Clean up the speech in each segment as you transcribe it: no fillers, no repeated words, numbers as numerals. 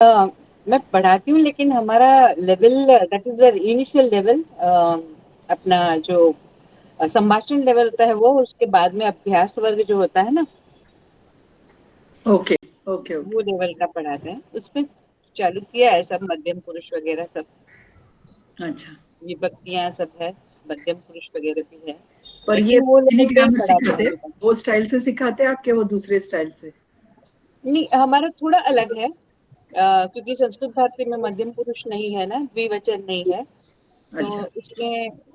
मैं पढ़ाती हूँ, लेकिन हमारा level that is the initial level, अपना जो संभाषण लेवल होता है वो, उसके बाद में अभ्यास वर्ग जो होता है ना, ओके ओके वो ओके। लेवल का पढ़ाते हैं। उसमें चालू किया है सब, मध्यम पुरुष वगैरह सब, अच्छा, विभक्तियां सब है, मध्यम पुरुष वगैरह भी है, पर ये लेकिन वो हिंदी लेवल पे ही ग्रामर पढ़ाते सिखाते हैं हैं, अभी तक। वो स्टाइल से सिखाते हैं आपके, वो दूसरे स्टाइल से? नहीं, हमारा थोड़ा अलग है, क्योंकि संस्कृत भारती में मध्यम पुरुष नहीं है ना, द्विवचन नहीं है, अच्छा, तो इसमें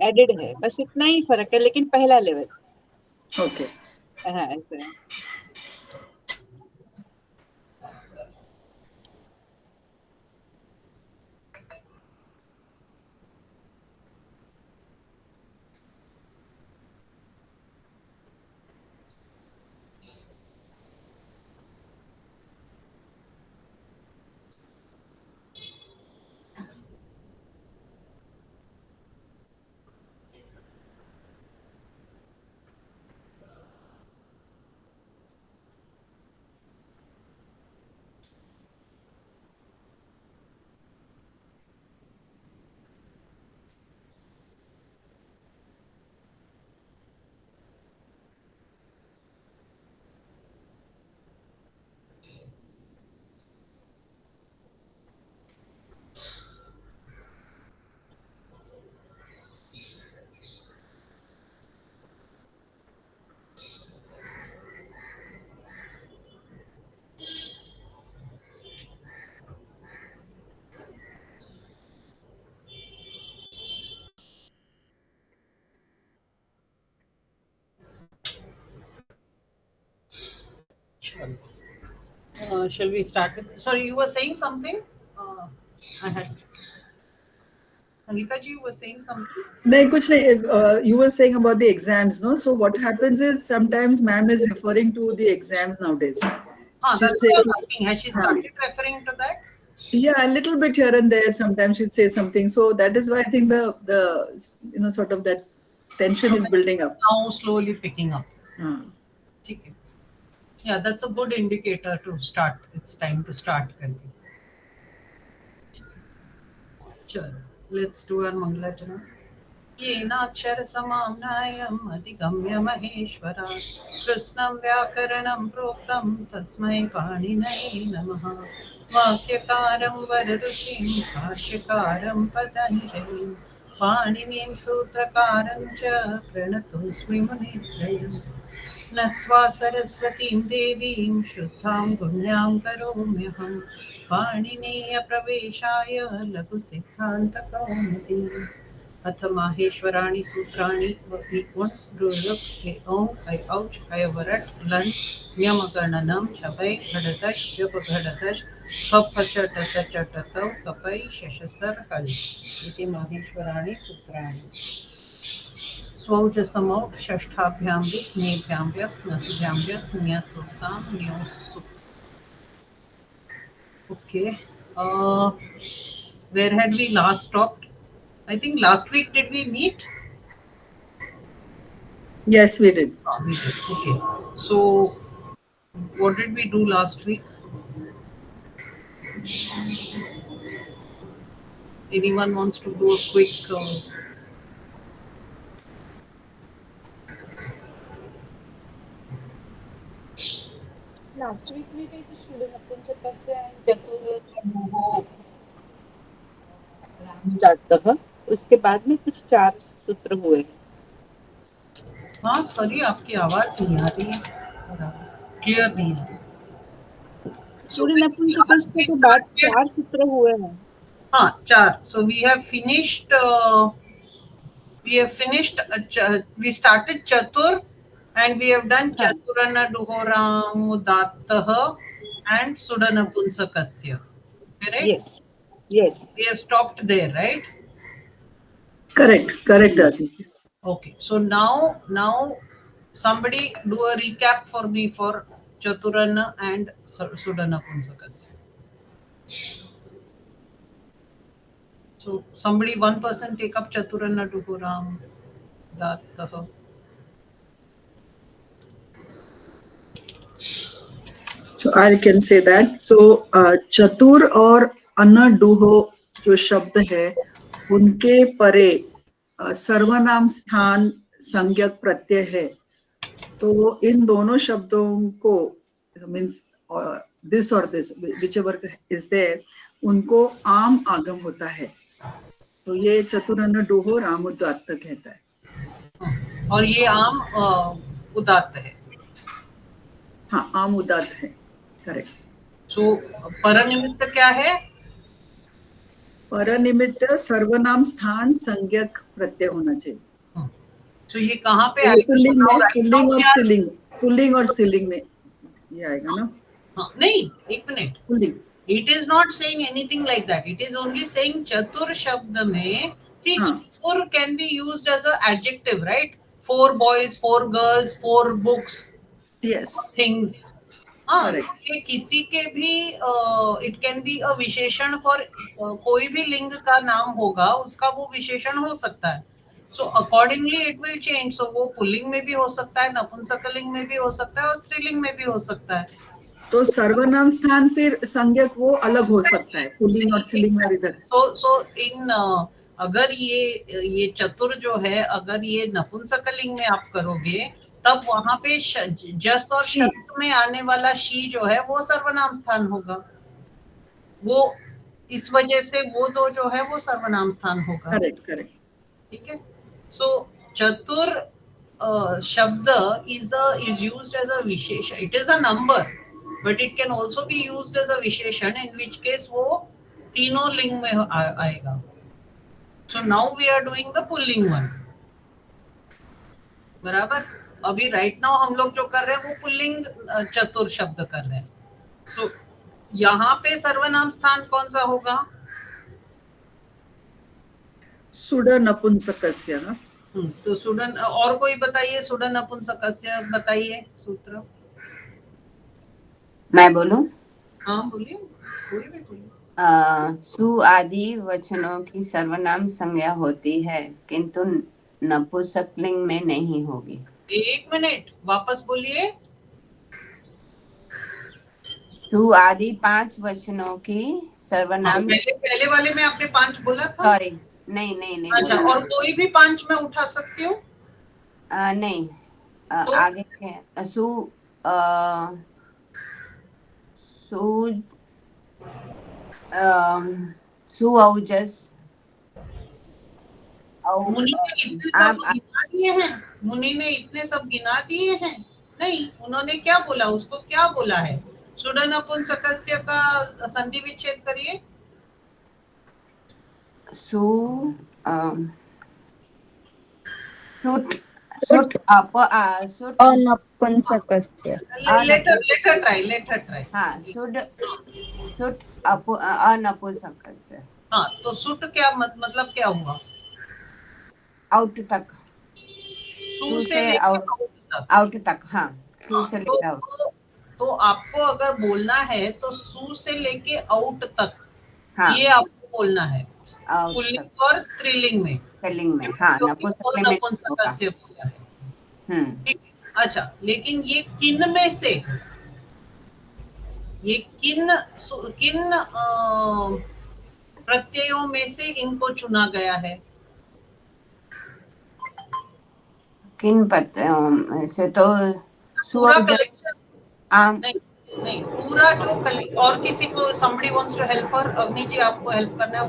एडेड है, बस इतना ही फर्क है, लेकिन पहला लेवल। ओके। हाँ, ऐसा है। Shall we start with? Sorry, you were saying something. I had. Sangeeta ji, you were saying something. नहीं कुछ नहीं, you were saying about the exams, no? So what happens is sometimes ma'am is referring to the exams nowadays. She'll That's say, what I was asking. Has she हाँ, started referring to that? yeah, a little bit here and there. Sometimes she'll say something. So that is why I think the sort of that tension is building up. Now slowly picking up. हाँ. Okay. Yeah, that's a good indicator to start. It's time to start. करके. चलो, let's do our Mangalachanam. येनाक्षरसमाम्नायम् अधिगम्य महेश्वरात् कृत्स्नं व्याकरणं प्रोक्तं तस्मै पाणिनये नमः। वाक्यकारं वररुचिं भाष्यकारं पतञ्जलिं पाणिनिं सूत्रकारं च प्रणतोऽस्मि मुनित्रयम्। नत्वा सरस्वतीं देवीं शुद्धां पुण्यां करोम्यहं पाणिनीयप्रवेशाय लघुसिद्धान्तकौमुदी। अथ माहेश्वराणि सूत्राणि ओं ऐ औच हयवरट् लन् न्यमगणनं छपै घटतश् जप घटतश् खप चट चटतौ कपै शशसर हल् इति माहेश्वराणि सूत्राणि। स्वौजसमौ षष्ठाभ्यां स्नेभ्यां व्यस्नभ्यां व्यस्न्यसुसां न्योसु। Okay. Where had we last stopped? I think last week did we meet? Yes, we did. Oh, we did. Okay. So what did we do last week? Anyone wants to do a quick? Last week में कहीं तो should नपुंसकस्य and चतुर्थ जातः, उसके बाद में कुछ 4 सूत्र हुए हैं। हाँ, सॉरी आपकी आवाज नहीं आ रही है, क्लियर नहीं है। So सूर्य नपुंसकस्य we के बाद started. 4 सूत्र हुए हैं। हाँ, 4. So we have finished. We started Chatur and we have done हाँ, Chaturana Duhoramudatah and Sudana Punsakasya. Correct? Yes, yes. We have stopped there, right? Correct, Aditi. Okay. So now somebody do a recap for me for Chaturana and Sudana Punsakasya. So somebody, one person take up Chaturana Duhoram Datah. So I can say that. So चतुर और अनडुहो जो शब्द है उनके परे सर्वनाम स्थान संज्ञक प्रत्यय है, तो इन दोनों शब्दों को मीन्स दिस और दिस whichever is there उनको आम आगम होता है, तो ये चतुर अनडुहो राम उदात्त कहता है। और ये आम उदात्त है। हाँ, आम उदात्त है, करेक्ट। सो परनिमित्त क्या है? परनिमित्त सर्वनाम स्थान संज्ञक प्रत्यय होना चाहिए। सो ये कहाँ पे तो पुल्लिंग में, आएगा? पुल्लिंग और स्त्रीलिंग में ये आएगा ना? हाँ, नहीं, एक minute, pulling. It is not saying anything like that. It is only saying chatur शब्द में, see, chatur can be used as a adjective, right? 4 boys, 4 girls, 4 books, Yes. things. हाँ, Correct. ये किसी के भी it can be a विशेषण for कोई भी लिंग का नाम होगा, उसका वो विशेषण हो सकता है। So accordingly it will change. So वो पुल्लिंग में भी हो सकता है, नपुंसकलिंग में भी हो सकता है और स्त्रीलिंग में भी हो सकता है। तो सर्वनाम स्थान फिर संज्ञक वो अलग हो सकता है, पुल्लिंग और स्त्रीलिंग में इधर। So in अगर ये चतुर जो है, अगर ये नपुंसकलिंग में आप करोगे, तब वहां पे जस और शब्द में आने वाला शी जो है वो सर्वनाम स्थान होगा। वो इस वजह से वो दो जो है वो सर्वनाम स्थान होगा। Correct, correct. ठीक है। सो चतुर शब्द is used as a विशेषण. It is a number, but it can also be used as a विशेषण, in which case वो तीनों लिंग में आएगा। So now we are doing the pulling one. बराबर। अभी राइट नाउ हम लोग जो कर रहे हैं वो पुल्लिंग चतुर शब्द कर रहे हैं। सो यहाँ पे सर्वनाम स्थान कौन सा होगा? सुड नपुंसकस्य ना? तो सुडन, और कोई बताइए, सुडन नपुंसकस्य बताइए सूत्र। मैं बोलूं? हाँ बोलिए, कोई भी बोलिए। सु आदि वचनों की सर्वनाम संज्ञा होती है, किंतु नपुंसकलिंग में नहीं होगी। एक मिनट, वापस बोलिए। सु आदि 5 वचनों की सर्वनाम। पहले वाले में आपने 5 बोला था। सॉरी, नहीं। अच्छा, और कोई भी 5 में उठा सकती हूँ? नहीं, तो? आगे के सुऔजस। मुनि ने इतने सब गिना दिए हैं? मुनि ने इतने सब गिना दिए हैं? नहीं, उन्होंने क्या बोला, उसको क्या बोला है? सुडन नपुंसकस्य का संधि विच्छेद करिए। अनपुंसकस्य। Let her try. हाँ, सुट अनपुंसकस्य। हाँ, तो सुट क्या मतलब क्या हुआ? आउट तक, सु से आउट तक। हाँ, सु से लेके आउट। तो आपको अगर बोलना है तो सु से लेके आउट तक, हाँ, ये आपको बोलना है पुल्लिंग और स्त्रीलिंग में। स्त्रीलिंग में, हाँ, नपुंसकस्य बोला है। ठीक। अच्छा, लेकिन ये किन में से, ये किन प्रत्ययों में से इनको चुना गया है? किन प्रत्ययों से? तो पूरा कलेक्शन नहीं, पूरा जो और किसी को somebody wants to help her? अग्नि जी, आपको हेल्प करना है?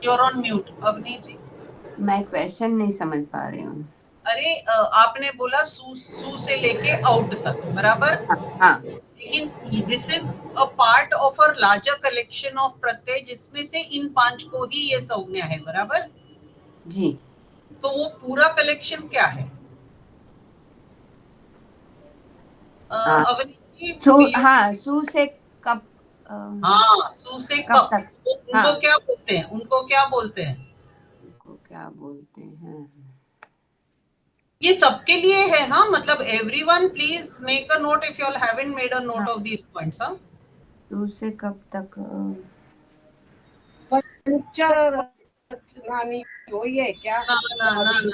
You're on mute, अग्नि जी। मैं क्वेश्चन नहीं समझ पा रही हूँ। अरे आपने बोला सु से लेके आउट तक, बराबर? हाँ। लेकिन this is a part of a larger collection of प्रत्यय, जिसमें से इन 5 को ही ये संज्ञा है, बराबर जी। तो वो पूरा कलेक्शन क्या है? हाँ, सु से कब? हाँ, सु से कब तक? उनको हाँ। क्या बोलते हैं? उनको क्या बोलते हैं? ये सबके लिए है। हाँ, मतलब everyone please make a note if you all haven't made a note of these points. हाँ, सु से कब तक?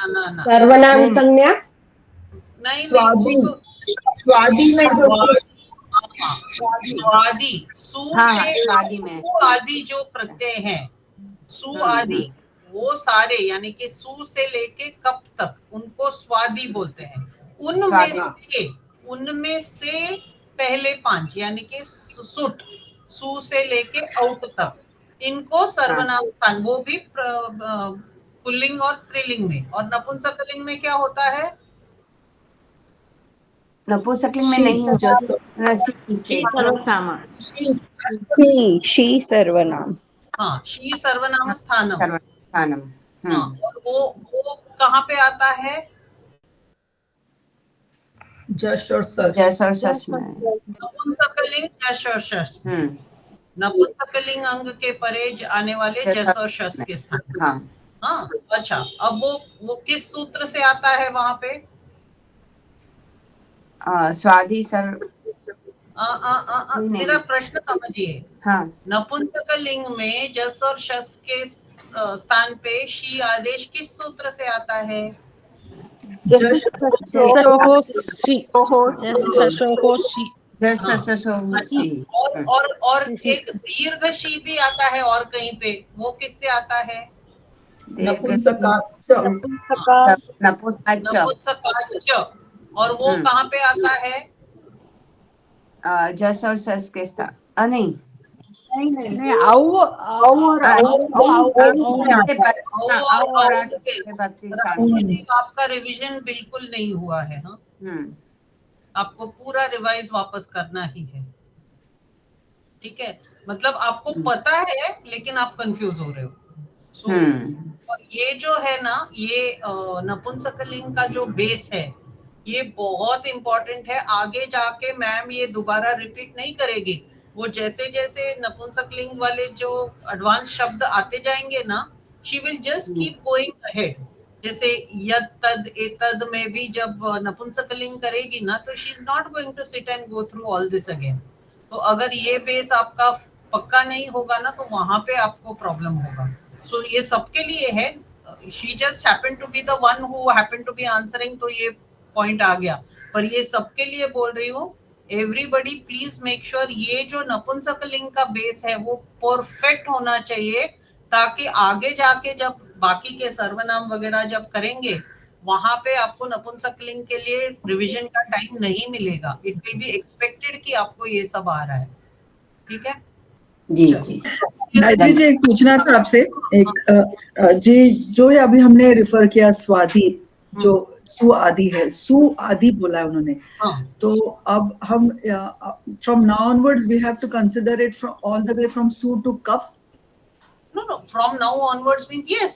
ना। सर्वनाम संज्ञा। नहीं स्वादी, वो तो स्वादी में जो स्वादी सु हाँ, से स्वादी में। सु आदि जो प्रत्यय हैं, सु आदि वो सारे यानी कि सु से लेके कप तक उनको स्वादी बोलते हैं। उनमें से पहले 5 यानी कि सुट, सु से लेके औट तक, इनको सर्वनाम स्थान, वो भी पुल्लिंग और स्त्रीलिंग में। और नपुंसकलिंग में क्या होता है? नपुंसकलिंग में नहीं होता, शी से शी सर्वनाम। हाँ, शी सर्वनाम स्थानम। सर्वनाम। हाँ, और वो कहाँ पे आता है? जश और सश। जस और सस में। नपुंसकलिंग जश और शश। नपुंसकलिंग अंग के परे आने वाले जस और शस के स्थान। हाँ हाँ, अच्छा, अब वो किस सूत्र से आता है वहां पे? स्वादी सर। मेरा प्रश्न समझिए। हाँ, नपुंसकलिंग में जस और शस के स्थान पे शी आदेश किस सूत्र से आता है? जश और एक दीर्घ शी भी आता है और कहीं पे, वो किससे आता है? नपुंसकाच। नपुंसकाच। और वो कहाँ पे आता है? जस और सस के स्थान। नहीं, आपका रिवीजन बिल्कुल नहीं हुआ है। हाँ, आपको पूरा रिवाइज वापस करना ही है, ठीक है? मतलब आपको पता है लेकिन आप कंफ्यूज हो रहे हो। और ये जो है ना, ये नपुंसकलिंग का जो बेस है, ये बहुत इंपॉर्टेंट है। आगे जाके मैम ये दोबारा रिपीट नहीं करेगी। वो जैसे जैसे नपुंसकलिंग वाले जो एडवांस शब्द आते जाएंगे ना, she will just keep going ahead. जैसे यद तद एतद में भी जब नपुंसकलिंग करेगी ना, तो she is not going to sit and go through all this again. तो अगर ये बेस आपका पक्का नहीं होगा ना, तो वहां पे आपको प्रॉब्लम होगा। सो ये सबके लिए है। She just happen to be the one who happen to be answering, तो ये पॉइंट आ गया। पर ये सबके लिए बोल रही हूँ, एवरीबडी प्लीज मेक श्योर ये जो नपुंसकलिंग का बेस है वो परफेक्ट होना चाहिए, ताकि आगे जाके जब बाकी के सर्वनाम वगैरह जब करेंगे, वहां पे आपको नपुंसकलिंग के लिए रिवीजन का टाइम नहीं मिलेगा। इट विल बी एक्सपेक्टेड कि आपको ये सब आ रहा है, ठीक है? जी जी। गायत्री जी, एक पूछना था आपसे। एक जी, जो अभी हमने रिफर किया स्वादी, जो सु आदि है, सु आदि बोला है उन्होंने। तो अब हम from now onwards we have to consider it from all the way from सु टू कप। No, from now onwards means yes.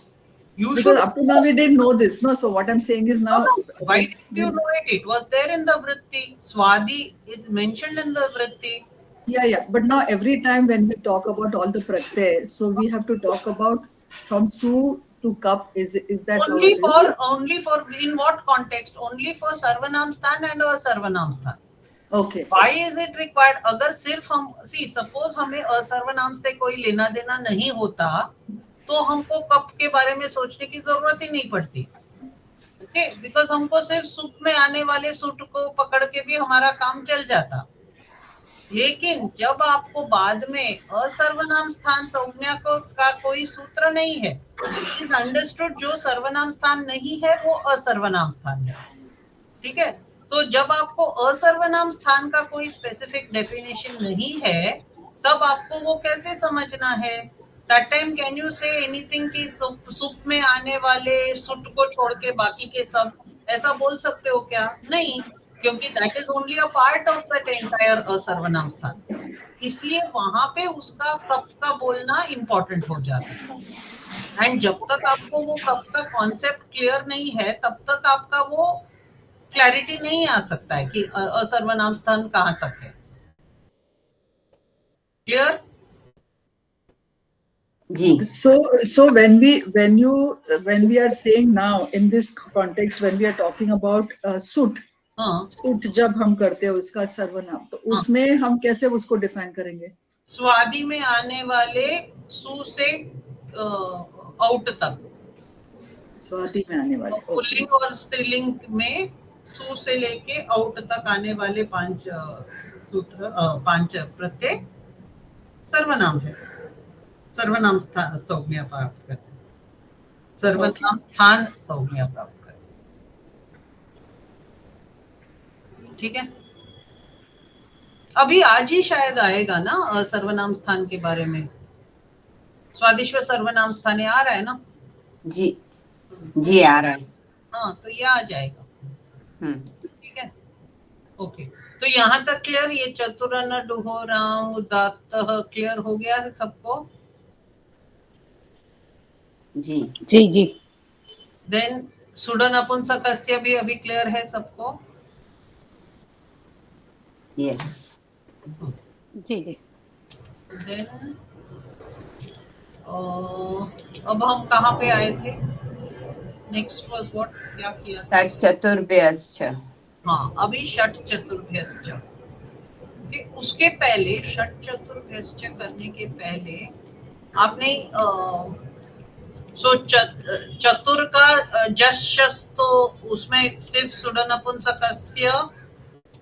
You Because should. up to now we didn't know this, no? So what I'm saying is now. Why didn't you know it? It was there in the vritti. Swadi is mentioned in the vritti. Yeah. But now every time when we talk about all the pratyay, so we have to talk about from su to kap. Is that only for in what context? Only for sarvanam sthan and asarvanam sthan. Okay. Why is it required? अगर सिर्फ हम suppose हमें असर्वनाम से कोई लेना देना नहीं होता, तो हमको कप के बारे में सोचने की जरूरत ही नहीं पड़ती। ओके, बिकॉज हमको सिर्फ सुट में आने वाले सुट को पकड़ के भी हमारा काम चल जाता। लेकिन जब आपको बाद में असर्वनाम स्थान संज्ञा का कोई सूत्र नहीं है, इज अंडरस्टूड जो सर्वनाम स्थान नहीं है वो असर्वनाम स्थान है, ठीक है? तो जब आपको असर्वनाम स्थान का कोई स्पेसिफिक डेफिनेशन नहीं है, तब आपको वो कैसे समझना है? That time can you say anything कि सुप में आने वाले सुट को छोड़ के बाकी के सब, ऐसा बोल सकते हो क्या? नहीं, क्योंकि that is only a part of that entire असर्वनाम स्थान। इसलिए वहां पे उसका कप का बोलना इंपॉर्टेंट हो जाता है। एंड जब तक आपको वो कप का कॉन्सेप्ट क्लियर नहीं है, तब तक आपका वो क्लैरिटी नहीं आ सकता है कि असर्वनाम स्थान कहां तक है। क्लियर? जी। So when we are saying now in this context, when we are talking about suit, सुट जब हम करते हैं उसका सर्वनाम, तो उसमें हम कैसे उसको डिफाइन करेंगे? स्वादी में आने वाले सु से औट तक, स्वादी में आने वाले पुल्लिंग और स्त्रीलिंग में सु से लेके औट तक आने वाले 5 सूत्र 5 प्रत्यय सर्वनाम है। सर्वनाम संज्ञा प्राप्त करते हैं, सर्वनाम स्थान संज्ञा प्राप्त करते हैं। ठीक है, अभी आज ही शायद आएगा ना सर्वनाम स्थान के बारे में। स्वादिश्व सर्वनाम स्थान आ रहा है ना? जी जी आ रहा है। हाँ, तो ये आ जाएगा। ठीक है, ओके। तो यहाँ तक क्लियर? ये चतुरन डुहो राम उदात्तः क्लियर हो गया है सबको? जी जी जी देन सुडन नपुंसकस्य भी अभी क्लियर है सबको? यस जी जी देन अब हम कहाँ पे आए थे? Next was what? क्या किया था? षट् चतुर्भ्यश्च। हाँ, अभी षट चतुर्भ्यश्च। उसके पहले षट चतुर्भ्यश्च करने के पहले आपने चतुर का जश तो उसमें सिर्फ सुडन नपुंसकस्य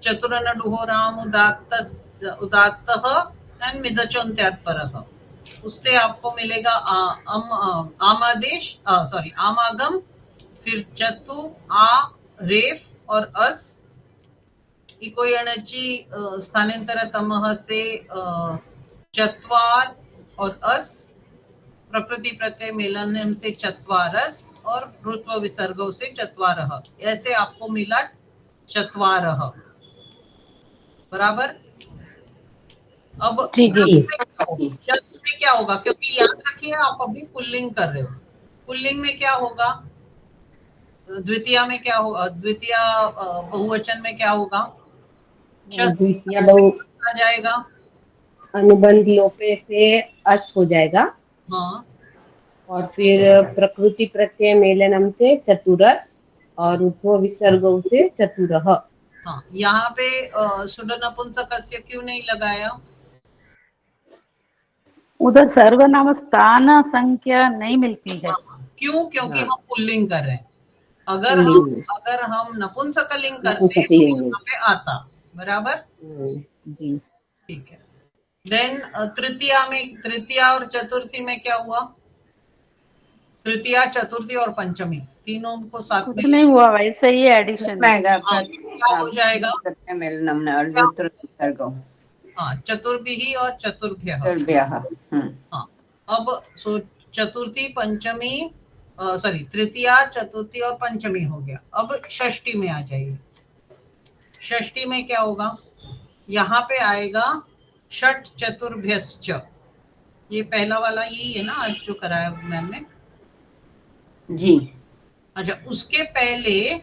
चतुरन डुहो राम उदात्तः एंड मिदचोन्त्यात् परः। उससे आपको मिलेगा आमादेश, सॉरी आमागम, फिर चतु, आ, रेफ और अस। इको यणचि स्थानांतर तमः से चत्वार और अस, प्रकृति प्रत्यय मेलनम से चत्वारस और ऋत्व विसर्गों से चत्वारः। ऐसे आपको मिला चत्वारः, बराबर। अब जी जी शब्द में क्या होगा? क्योंकि याद रखिए आप अभी पुल्लिंग कर रहे हो। पुल्लिंग में क्या होगा? द्वितीया में क्या होगा? द्वितीया बहुवचन में क्या होगा? द्वितीय बहु आ जाएगा। अनुबंध लोपे से अस हो जाएगा। हाँ, और फिर प्रकृति प्रत्यय मेलनम से चतुरस और उत्व विसर्गों से चतुरः। हाँ, यहाँ पे सुडन नपुंसकस्य क्यों नहीं लगाया? उधर सर्वनाम स्थान संख्या नहीं मिलती है। क्यों? क्योंकि हाँ। हम पुल्लिंग कर रहे हैं। अगर पुल्लिंग हम नपुंसकलिंग करते तो नपुंसकलिंग यहाँ पे आता, बराबर। जी। ठीक है। देन तृतीया और चतुर्थी में क्या हुआ? तृतीया, चतुर्थी और पंचमी तीनों को साथ कुछ में नहीं हुआ, वैसे ही एडिशन। क्या हो जाएगा? हाँ, चतुर्भिः और चतुर्भ्यः। हाँ, अब चतुर्थी पंचमी, सॉरी तृतीया, चतुर्थी और पंचमी हो गया। अब षष्ठी में आ जाइए। षष्ठी में क्या होगा? यहाँ पे आएगा षट चतुर्भ्यश्च। ये पहला वाला यही है ना आज जो कराया मैम ने? जी। अच्छा, उसके पहले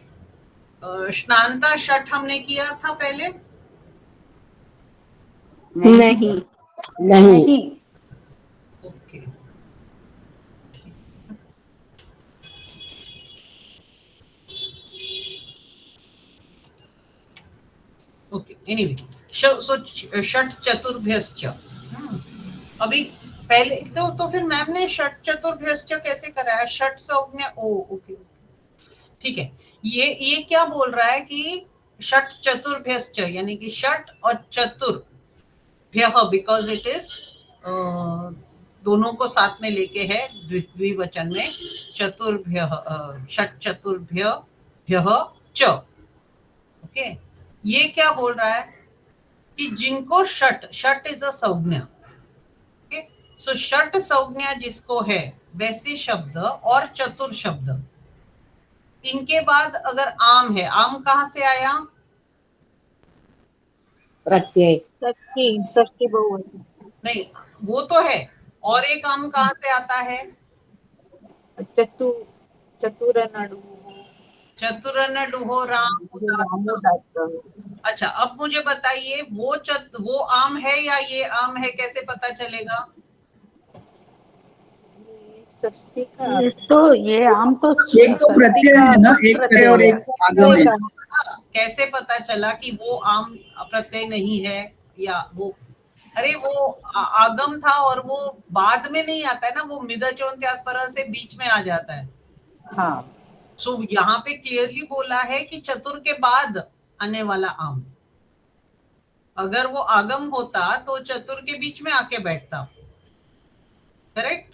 स्नानता षट हमने किया था पहले? नहीं नहीं। ओके, ओके, एनीवे, सो षट चतुर्भ्यश्च। अभी पहले तो फिर मैम ने षट चतुर्भ्यश्च कैसे कराया? षट संज्ञा, ओके, ठीक है। ये क्या बोल रहा है कि षट चतुर्भ्यश्च, यानी कि षट और चतुर्भ्यः, बिकॉज इट इज दोनों को साथ में लेके है द्विवचन में। चतुर्भ्यः, षट चतुर्भ्यः च। ओके, ये क्या बोल रहा है कि जिनको षट इज अ संज्ञा। ओके, सो षट संज्ञा जिसको है वैसे शब्द और चतुर शब्द, इनके बाद अगर आम है, आम कहाँ से आया? प्रत्यय षष्ठी बहुवचन। नहीं, वो तो है। और एक आम कहाँ से आता है? चतुरन चतुरन डुहो राम उदात्तः। अच्छा, अब मुझे बताइए वो आम है या ये आम है, कैसे पता चलेगा? षष्ठी का तो ये आम तो एक तो प्रत्यय है ना, एक प्रत्यय और एक आगम है। कैसे पता चला कि वो आम प्रत्यय नहीं है या वो? अरे वो आगम था और वो बाद में नहीं आता है ना, वो मिदचोन्त्यात् परः से बीच में आ जाता है। हाँ, सो यहाँ पे क्लियरली बोला है कि चतुर के बाद आने वाला आम। अगर वो आगम होता तो चतुर के बीच में आके बैठता, करेक्ट?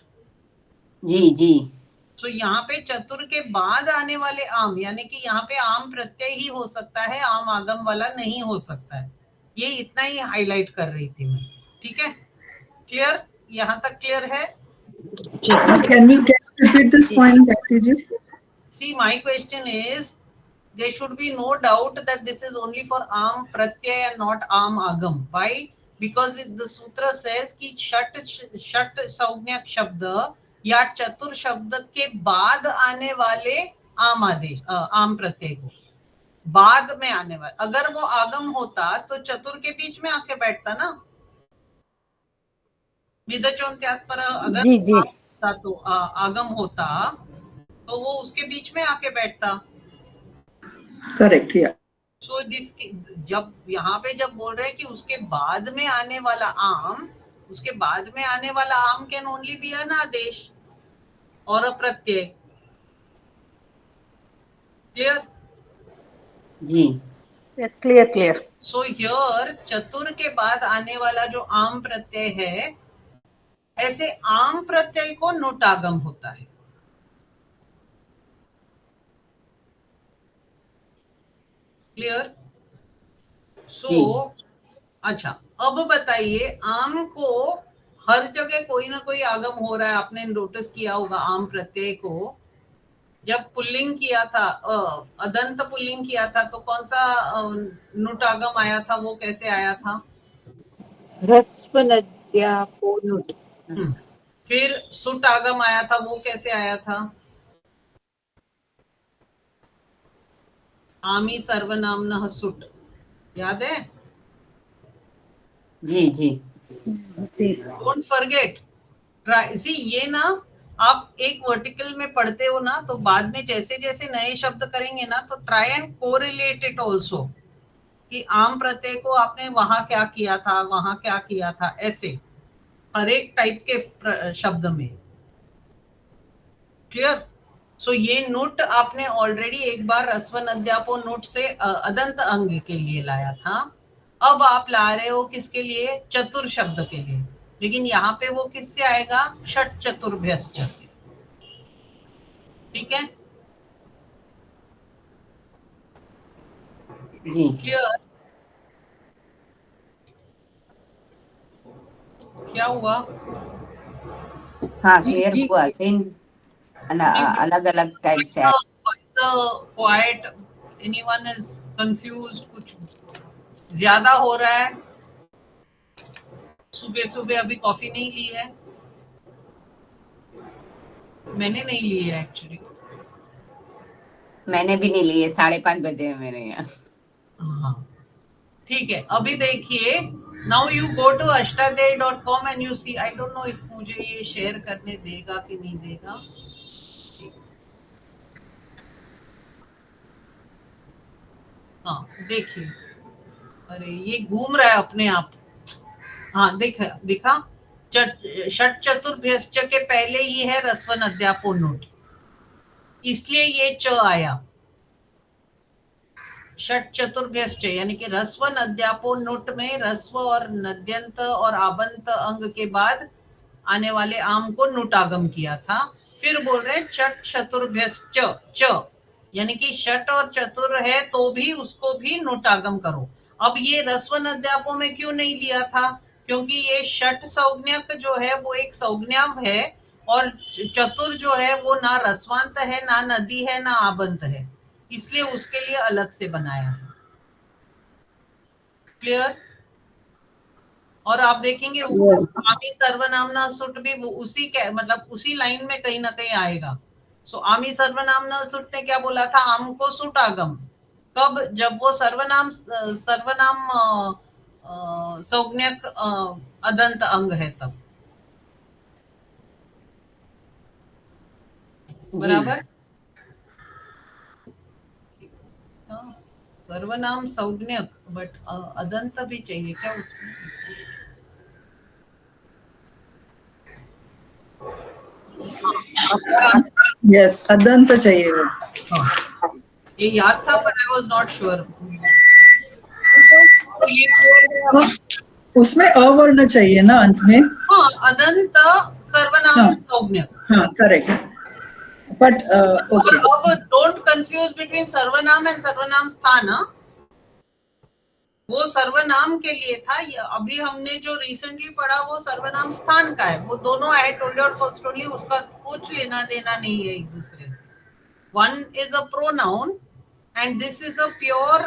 जी जी तो यहाँ पे चतुर के बाद आने वाले आम, यानी कि यहाँ पे आम प्रत्यय ही हो सकता है, आम आगम वाला नहीं हो सकता है। ये इतना ही हाईलाइट कर रही थी मैं। ठीक है, क्लियर? यहाँ तक क्लियर है? Can you repeat this point, Jackie ji? See, my question is, there should be no doubt that this is only for am pratyay and not am agam. Why? Because the sutra says कि षट संज्ञक शब्द या चतुर शब्द के बाद आने वाले आम आदेश, आम प्रत्यय को बाद में आने वाले, अगर वो आगम होता तो चतुर के बीच में आके बैठता ना। विदचोन्त्यात् पर अगर जी जी होता तो आगम होता तो वो उसके बीच में आके बैठता। Correct, yeah. सो जब यहाँ पे जब बोल रहे हैं कि उसके बाद में आने वाला आम, उसके बाद में आने वाला आम कैन ओनली बी एन आदेश और अ प्रत्यय। क्लियर? जी yes clear clear. So here चतुर के बाद आने वाला जो आम प्रत्यय है, ऐसे आम प्रत्यय को नुटागम होता है। क्लियर? सो अच्छा, अब बताइए, आम को हर जगह कोई ना कोई आगम हो रहा है। आपने नोटिस किया होगा आम प्रत्यय को जब पुल्लिंग किया था, अदंत पुल्लिंग किया था तो कौन सा नुटागम आया था, वो कैसे आया था? ह्रस्व नद्यापो नुट। फिर सुटागम आया था, वो कैसे आया था? आमी सर्वनामनः सुट, याद है? जी जी डोंट फॉरगेट। सी ये ना, आप एक वर्टिकल में पढ़ते हो ना, तो बाद में जैसे जैसे नए शब्द करेंगे ना, तो try and correlate it also, कि आम प्रत्यय को आपने वहां क्या किया था, वहां क्या किया था, ऐसे हर एक टाइप के शब्द में। क्लियर? सो ये नोट आपने ऑलरेडी एक बार रस्वन अध्यापो नोट से अदंत अंग के लिए लाया था। अब आप ला रहे हो किसके लिए? चतुर शब्द के लिए। लेकिन यहाँ पे वो किससे आएगा? षट चतुर्भ्यश्च से। ठीक है, जी क्लियर? क्या हुआ? हाँ जी क्लियर जी हुआ। तीन अलग अलग टाइप से आए। Quite, anyone is confused? कुछ ज्यादा हो रहा है? सुबह सुबह अभी कॉफी नहीं ली है? मैंने नहीं ली है एक्चुअली। मैंने भी नहीं लिए, 5:30 बजे है मेरे यहाँ। हाँ, ठीक है। अभी देखिए, now you go to ashtadhyayi.com and you see, I don't know if मुझे ये शेयर करने देगा कि नहीं देगा। हाँ देखिए, अरे ये घूम रहा है अपने आप। हाँ दिखा षट चतुर्भ्यश्च के पहले ही है रस्वन अध्यापो नोट, इसलिए ये च आया। षट चतुर्भ्यश्च यानी कि रस्व नद्यापो नुट में रस्व और नद्यंत और आबंत अंग के बाद आने वाले आम को नुटागम किया था। फिर बोल रहे षट चतुर्भ्यश्च, च यानी कि षट और चतुर है तो भी उसको भी नुटागम करो। अब ये रस्व नद्यापो में क्यों नहीं लिया था? क्योंकि ये षट संज्ञक जो है वो एक संज्ञा है, और चतुर जो है वो ना रस्वांत है, ना नदी है, ना आबंत है, इसलिए उसके लिए अलग से बनाया है। क्लियर? और आप देखेंगे ऊपर आमी सर्वनामना सुट भी उसी के मतलब उसी लाइन में कहीं ना कहीं आएगा। सो आमी सर्वनामना सुट ने क्या बोला था? आम को सुट आगम कब? जब वो सर्वनाम संज्ञक अदंत अंग है तब। बराबर? सर्वनाम संज्ञक, बट अदंत भी चाहिए क्या उसमें? यस, अदंत चाहिए वो। हाँ, ये याद था पर आई वाज नॉट श्योर। हाँ, उसमें अवर्ण चाहिए ना अंत में। हाँ, अनंत सर्वनाम हाँ संज्ञक। हाँ, करेक्ट, बट ओके। अब डोंट कंफ्यूज बिटवीन सर्वनाम एंड सर्वनाम स्थान। हाँ? वो सर्वनाम के लिए था, अभी हमने जो रिसेंटली पढ़ा वो सर्वनाम स्थान का है। वो दोनों I told you first only, उसका कुछ लेना देना नहीं है एक दूसरे से। One is a pronoun and this is a pure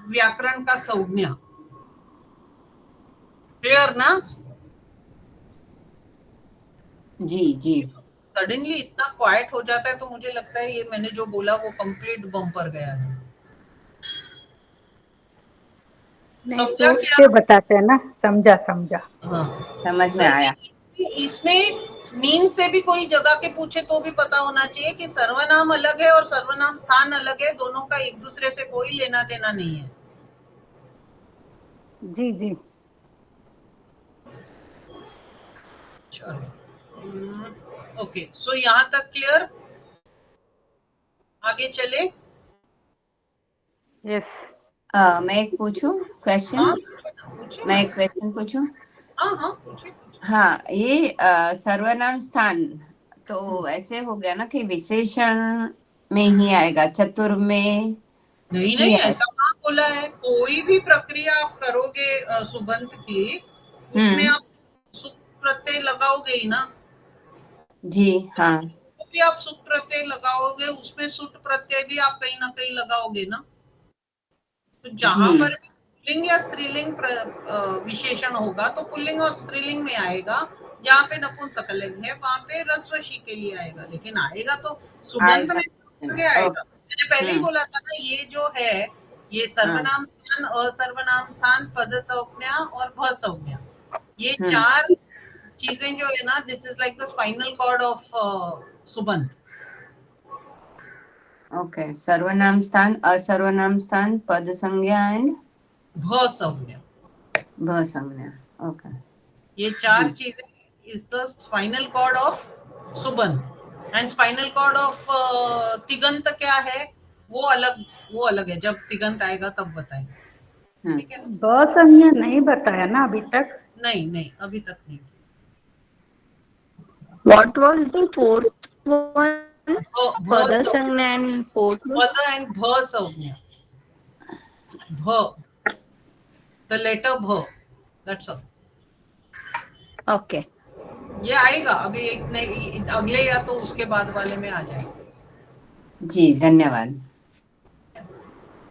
व्याकरण का संज्ञा। क्लियर ना? जी जी। सडनली इतना क्वाइट हो जाता है तो मुझे लगता है ये मैंने जो बोला वो कंप्लीट बम्पर गया है। नहीं, समझा सोच क्या? के बताते हैं ना, समझा समझा। हाँ, समझ में आया। इसमें मीन से भी कोई जगह के पूछे तो भी पता होना चाहिए कि सर्वनाम अलग है और सर्वनाम स्थान अलग है, दोनों का एक दूसरे से कोई लेना देना नहीं है। जी जी। चलो, ओके, सो यहाँ तक क्लियर। आगे चले। यस। मैं एक पूछूं क्वेश्चन? हाँ, पूछिए मैं ना। एक क्वेश्चन पूछूं? हाँ हाँ, पूछिए। हाँ, ये सर्वनाम स्थान तो ऐसे हो गया ना कि विशेषण में ही आएगा, चतुर में नहीं ही नहीं, आएगा। ऐसा कहाँ बोला है? कोई भी प्रक्रिया आप करोगे सुबंत की, उसमें आप सुख प्रत्यय लगाओगे ही ना। जी हाँ। तो भी आप सुख प्रत्यय लगाओगे, उसमें सुट प्रत्यय भी आप कहीं ना कहीं लगाओगे ना। तो जहां जी पर भी पुल्लिंग या स्त्रीलिंग विशेषण होगा तो पुल्लिंग और स्त्रीलिंग में आएगा। जहाँ पे नपुंसकलिंग है वहां पे रस्वशी के लिए आएगा, लेकिन आएगा तो सुबंत आएगा। में आगे आएगा। मैंने पहले ही हम्म बोला था ना, ये जो है ये हाँ सर्वनाम स्थान, असर्वनाम स्थान, पद संज्ञा और भ संज्ञा, ये हम्म चार चीजें जो है ना, this is like the spinal cord of subanta. Okay, सर्वनाम स्थान, असर्वनाम स्थान, पद संज्ञा एंड भ संज्ञा, भ संज्ञा। ओके ये चार जी। चीजें is the spinal cord of subanta. And spinal cord of tinganta क्या है, वो अलग है, जब तिगंत आएगा तब बताएंगे। ठीक है? ब संज्ञा नहीं बताया ना अभी तक। नहीं नहीं, अभी तक नहीं। What was the fourth one? भ Padasangna and fourth one? पद एंड भ संज्ञा। भ, द लेटर भ, दैट्स ऑल। Okay. ये आएगा अभी, एक नहीं अगले या तो उसके बाद वाले में आ जाएगा। जी धन्यवाद।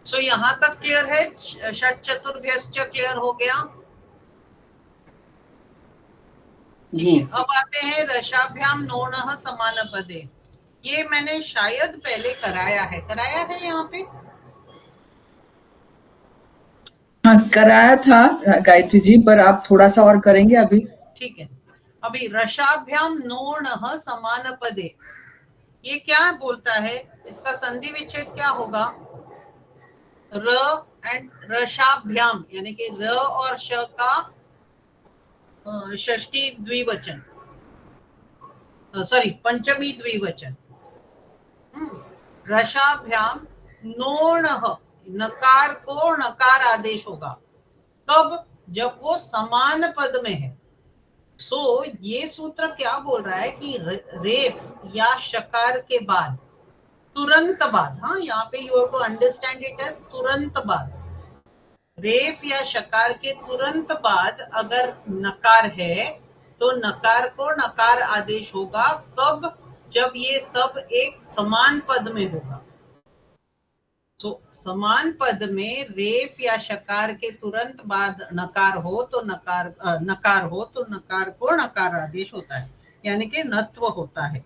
सो यहाँ तक क्लियर है। षट चतुर्भ्यश्च क्लियर हो गया। जी अब आते हैं रसाभ्याम नोणः समान पदे। ये मैंने शायद पहले कराया है यहाँ पे। हाँ, कराया था गायत्री जी, पर आप थोड़ा सा और करेंगे अभी। ठीक है, अभी रसाभ्याम नोणः समान पदे, ये क्या बोलता है? इसका संधि विच्छेद क्या होगा? र एंड रसाभ्याम, यानी कि र और श का षष्ठी द्विवचन, सॉरी पंचमी द्विवचन। रसाभ्याम नोणः, नकार को नकार आदेश होगा कब? जब वो समान पद में है। सो ये सूत्र क्या बोल रहा है कि रेफ या शकार के बाद, तुरंत बाद, हाँ यहाँ पे you have to understand it as तुरंत बाद, रेफ या शकार के तुरंत बाद अगर नकार है तो नकार को नकार आदेश होगा कब? जब ये सब एक समान पद में होगा। तो समान पद में रेफ या शकार के तुरंत बाद नकार हो तो नकार हो तो नकार को नकार आदेश होता है, यानी कि नत्व होता है।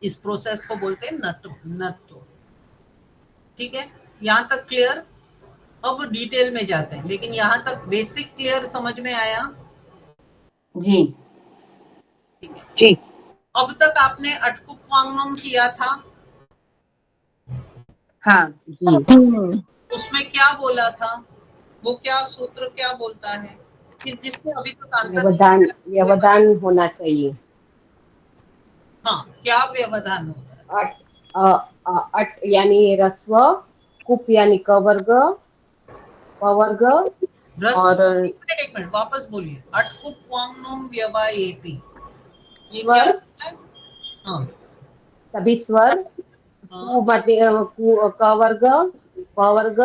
इस प्रोसेस को बोलते हैं नत्व। ठीक है, यहाँ तक क्लियर? अब डिटेल में जाते हैं, लेकिन यहाँ तक बेसिक क्लियर समझ में आया? जी ठीक है जी। अब तक आपने अटकुप वांगनम किया था, हाँ जी। उसमें क्या बोला था? वो क्या सूत्र क्या बोलता है कि जिसने अभी तक आंसर नहीं व्यवधान किया? व्यवधान होना चाहिए। हाँ, क्या व्यवधान होता है? अट अट यानी रस्व, कुप यानी क वर्ग, प वर्ग और एक मिनट वापस बोलिए। अटकुप वांगनुम व्यवायेति, ये क्या स्वर, होता है? हाँ सभी स्वर, हाँ क वर्ग, प वर्ग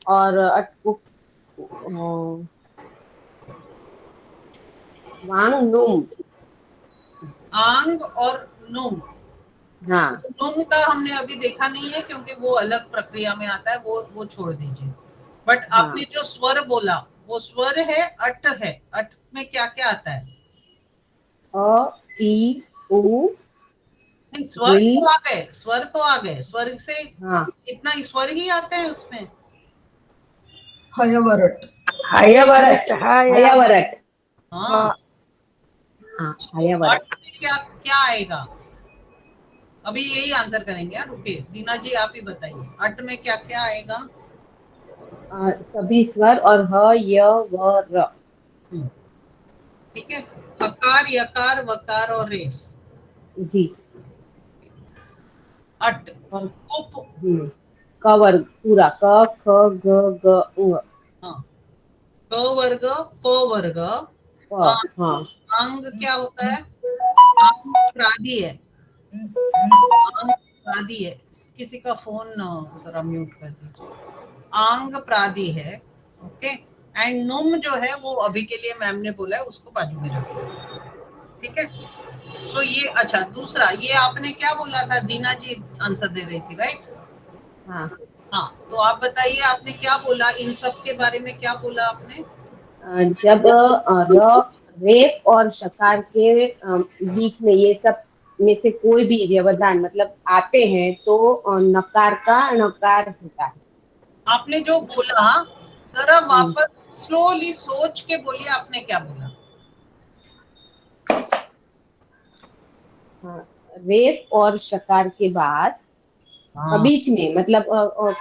और अटकुप वांग नुम। आंग और नुम। हाँ नुम का हमने अभी देखा नहीं है क्योंकि वो अलग प्रक्रिया में आता है, वो छोड़ दीजिए। बट आपने हाँ, जो स्वर बोला वो स्वर है, अट है। अट में क्या क्या आता है? अ, ई, उ, नहीं, स्वर री। तो आ गए, स्वर तो आ गए, स्वर से हाँ, इतना स्वर ही आते हैं उसमें। हयवरट। हयवरट, हयवरट। हाँ, हाँ, अट हयवरट। में क्या क्या आएगा? अभी यही आंसर करेंगे यार, रुकिए दीना जी आप ही बताइए, अट में क्या क्या आएगा? सभी स्वर और ह, य, व, र। हम्म, ठीक है। अकार, यकार, वकार और रेफ। जी। अट। और उप। क वर्ग पूरा, क, ख, ग, घ, ङ। हाँ, क वर्ग, प वर्ग। प, अंग। हाँ। अंग क्या होता है? अंग प्रादि है। अंग प्रादि है। किसी का फोन जरा म्यूट कर दीजिए। आंग प्रादि है। ओके। एंड नुम जो है वो अभी के लिए मैम ने बोला है उसको बाजू में रखिए। ठीक है। सो ये अच्छा, दूसरा ये आपने क्या बोला था? दीना जी आंसर दे रही थी, राइट? हाँ, हाँ, तो आप बताइए आपने क्या बोला, इन सब के बारे में क्या बोला आपने? जब रेफ और शकार के बीच में ये सब में से कोई भी व्यवधान मतलब आते हैं तो नकार का नकार होता है। आपने जो बोला जरा हम्म, वापस स्लोली सोच के बोलिए, आपने क्या बोला? हाँ, रेफ और शकार के बाद हाँ, बीच में मतलब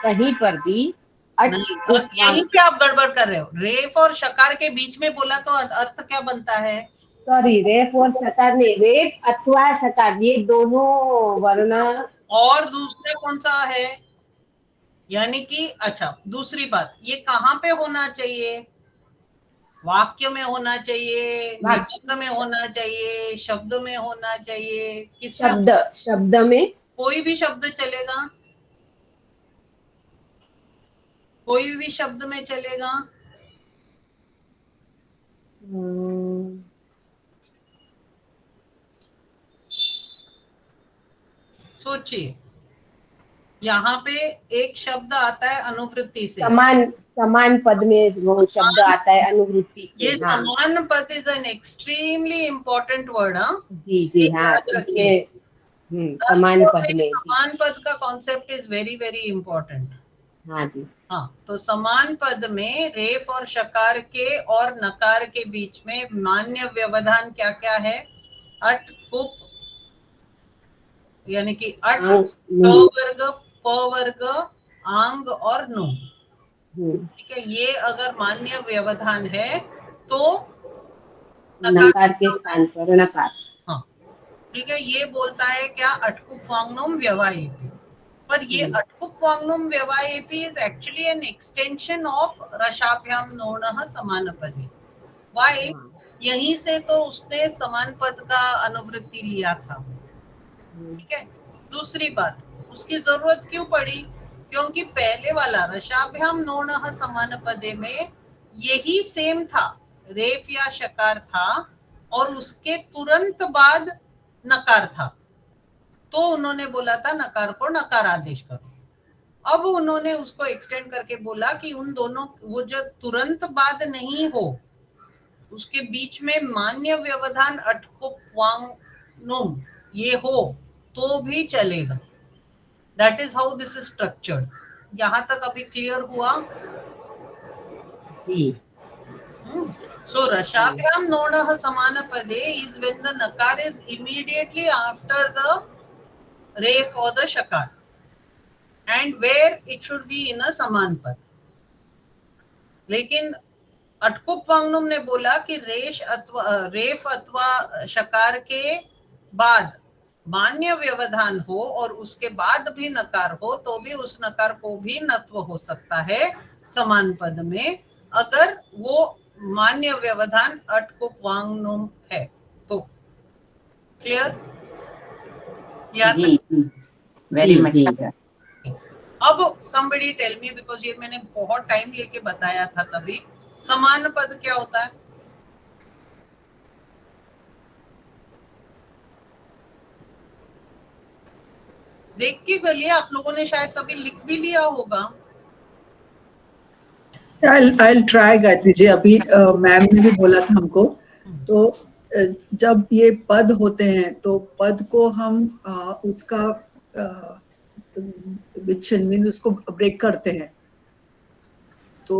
कहीं पर भी अट नहीं, उपवांग। यहीं पे आप गड़बड़ कर रहे हो। रेफ और शकार के बीच में बोला तो अर्थ क्या बनता है? सॉरी, रेफ और शकार नहीं, रेफ अथवा शकार ये दोनों वर्ण। और दूसरा कौन सा है? यानी कि अच्छा, दूसरी बात, ये कहाँ पे होना चाहिए? वाक्य में होना चाहिए, निबंध में होना चाहिए, शब्द में होना चाहिए, किसमें? शब्द, शब्द में। कोई भी शब्द चलेगा, कोई भी शब्द में चलेगा। हम्म, सोचिए, यहाँ पे एक शब्द आता है अनुवृत्ति से। समान समान पद में वो शब्द आता है अनुवृत्ति से। ये हाँ समान पद is an extremely important word. हाँ, जी ये जी, हाँ याद रखिए। इसमें समान पद में जी। समान पद का concept is very very important. हाँ जी। हाँ, तो समान पद में रेफ और शकार के और नकार के बीच में मान्य व्यवधान क्या क्या है? अट, कुप, यानी कि अट, आंग, क नुम। वर्ग, प वर्ग, आंग और नु। हम्म, ठीक है, ये अगर मान्य व्यवधान है तो नकार नकार के क्या होता है? स्थान पर नकार। हाँ, ठीक है। ये बोलता है क्या? अटकुप वांगनुम व्यवायेति। पर ये हम्म, अटकुप वांगनुम व्यवायेति is actually an extension of रसाभ्याम नोणः समानपदे। वाई? हाँ, यहीं से तो उसने समान पद का अनुवृत्ति लिया था। ठीक है। दूसरी बात, उसकी जरूरत क्यों पड़ी? क्योंकि पहले वाला रसाभ्याम नोणः समानपदे में यही सेम था, रेफ या शकार था और उसके तुरंत बाद नकार था। तो उन्होंने बोला था नकार को नकार आदेश करो। अब उन्होंने उसको एक्सटेंड करके बोला कि उन दोनों, वो जो तुरंत बाद नहीं हो, उसके बीच में मान्य व्यवधान अटकुप वांगनुम ये हो तो भी चलेगा। That is how this is structured. यहां तक अभी क्लियर हुआ? जी। So Rashabhyam Nodah Samanapade is when the Nakar is immediately after the Ref or the Shakar, and where it should be in a Saman Pad. लेकिन अटकुप वांगनुम ने बोला कि रेफ अथवा शकार के बाद मान्य व्यवधान हो और उसके बाद भी नकार हो तो भी उस नकार को भी नत्व हो सकता है समान पद में, अगर वो मान्य व्यवधान अट को वांगनुम है तो। क्लियर? जी वेरी जी, मच जी। क्लियर। अब somebody tell me, because ये मैंने बहुत टाइम लेके बताया था तभी, समान पद क्या होता है? देख के गलिए, आप लोगों ने शायद तभी लिख भी लिया होगा। I'll try Gayatri ji. अभी मैम ने भी बोला था हमको, तो जब ये पद होते हैं तो पद को हम उसका विच्छिन्न मीन उसको ब्रेक करते हैं, तो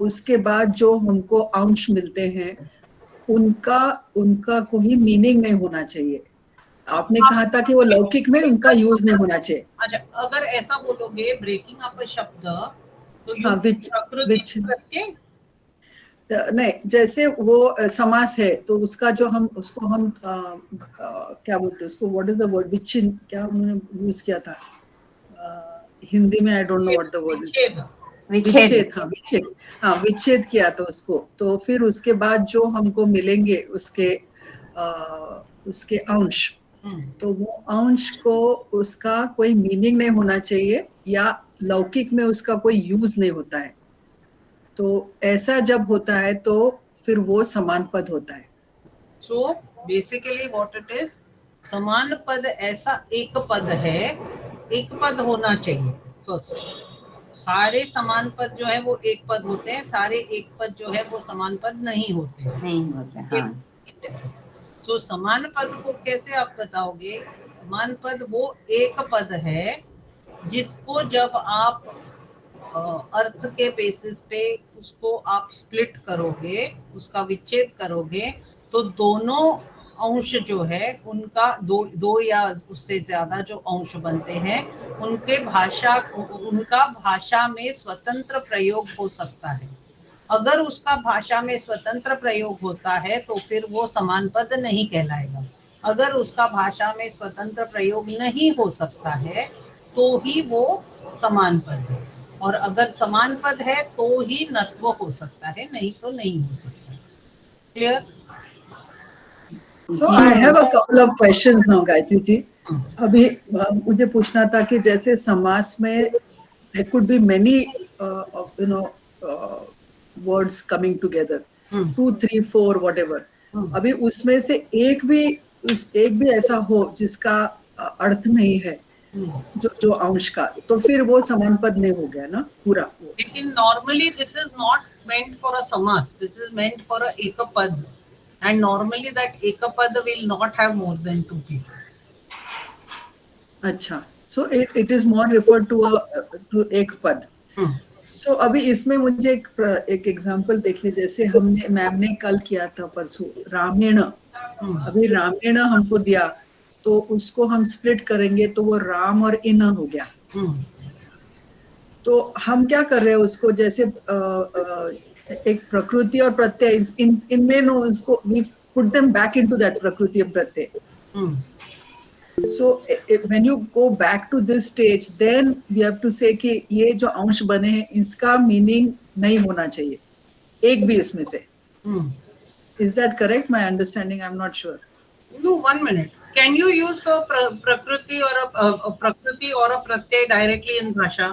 उसके बाद जो हमको अंश मिलते हैं उनका उनका कोई मीनिंग नहीं होना चाहिए। आपने कहा था कि वो लौकिक में उनका यूज नहीं होना चाहिए। अच्छा, अगर ऐसा बोलोगे ब्रेकिंग अप शब्द तो हाँ, प्रकृति प्रत्यय नहीं, जैसे वो समास है तो उसका जो हम उसको हम क्या बोलते हैं उसको, व्हाट इज द वर्ड, विच्छिन्न, क्या उन्होंने यूज किया था हिंदी में, आई don't know what the word is. विच्छेद। हाँ, विच्छेद। हाँ, विच्छेद किया तो उसको, तो फिर उसके बाद जो हमको मिलेंगे उसके अंश, तो वो अंश को उसका कोई मीनिंग नहीं होना चाहिए या लौकिक में उसका कोई यूज नहीं होता है। तो ऐसा जब होता है तो फिर वो समान पद होता है। So basically what it is, समान पद ऐसा एक पद है, एक पद होना चाहिए फर्स्ट। सारे समान पद जो है वो एक पद होते हैं, सारे एक पद जो है वो समान पद नहीं होते हाँ। सो समान पद को कैसे आप बताओगे? समान पद वो एक पद है जिसको जब आप अर्थ के बेसिस पे उसको आप स्प्लिट करोगे, उसका विच्छेद करोगे, तो दोनों अंश जो है उनका दो या उससे ज्यादा जो अंश बनते हैं उनका भाषा में स्वतंत्र प्रयोग हो सकता है। अगर उसका भाषा में स्वतंत्र प्रयोग होता है तो फिर वो समान पद नहीं कहलाएगा। अगर उसका भाषा में स्वतंत्र प्रयोग नहीं हो सकता है तो ही वो समान पद है, और अगर समान पद है तो ही नत्व हो सकता है, नहीं तो नहीं हो सकता। Clear? So I have a couple of questions now, Gayatri ji. अभी मुझे पूछना था कि जैसे समास में there could be many words coming together, 2, 3, 4 whatever। अभी उसमें से एक भी ऐसा हो जिसका अर्थ नहीं है, जो अंश का, तो फिर वो समान पद नहीं हो गया ना पूरा। लेकिन normally this is not meant for a समास, this is meant for a एकपद, and normally that ekapad will not have more than 2 pieces. अच्छा, so it is more referred to ekpad। So अभी इसमें मुझे एक एग्जांपल देखिए, जैसे ma'am ने कल किया था परसों रामेण। अभी रामेण हमको दिया तो उसको हम स्प्लिट करेंगे तो वो राम और इन हो गया। तो हम क्या कर रहे हैं उसको, जैसे एक प्रकृति और प्रत्यय इनमें नो उसको we put them back into that प्रकृति और प्रत्यय। So when you go back to this stage, then we have to say कि ये जो अंश बने हैं इसका मीनिंग नहीं होना चाहिए एक भी इसमें से। Is that correct? My understanding, I'm not sure. No, 1 minute. Can you use a prakriti or a pratyay directly in bhasha?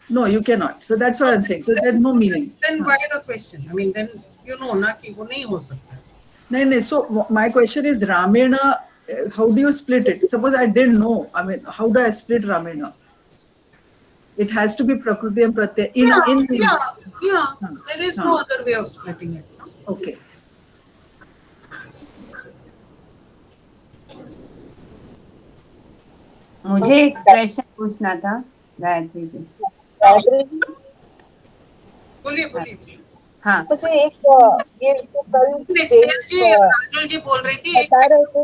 No, you cannot. So that's what I'm saying. So there's no meaning. Then why the question? I mean, then you know ना कि वो नहीं हो सकता। नहीं, so my question is Ramena, how do you split it? Suppose I didn't know, I mean, how do I split Ramena? It has to be Prakriti and Pratyay. Yeah. There is no other way of splitting it. No? Okay. मुझे एक question पूछना था गायत्री जी। बोलिए। हाँ, मुझे एक ये तो कल स्नेहल जी, राजुल जी बोल रही थी। बता रहे थे।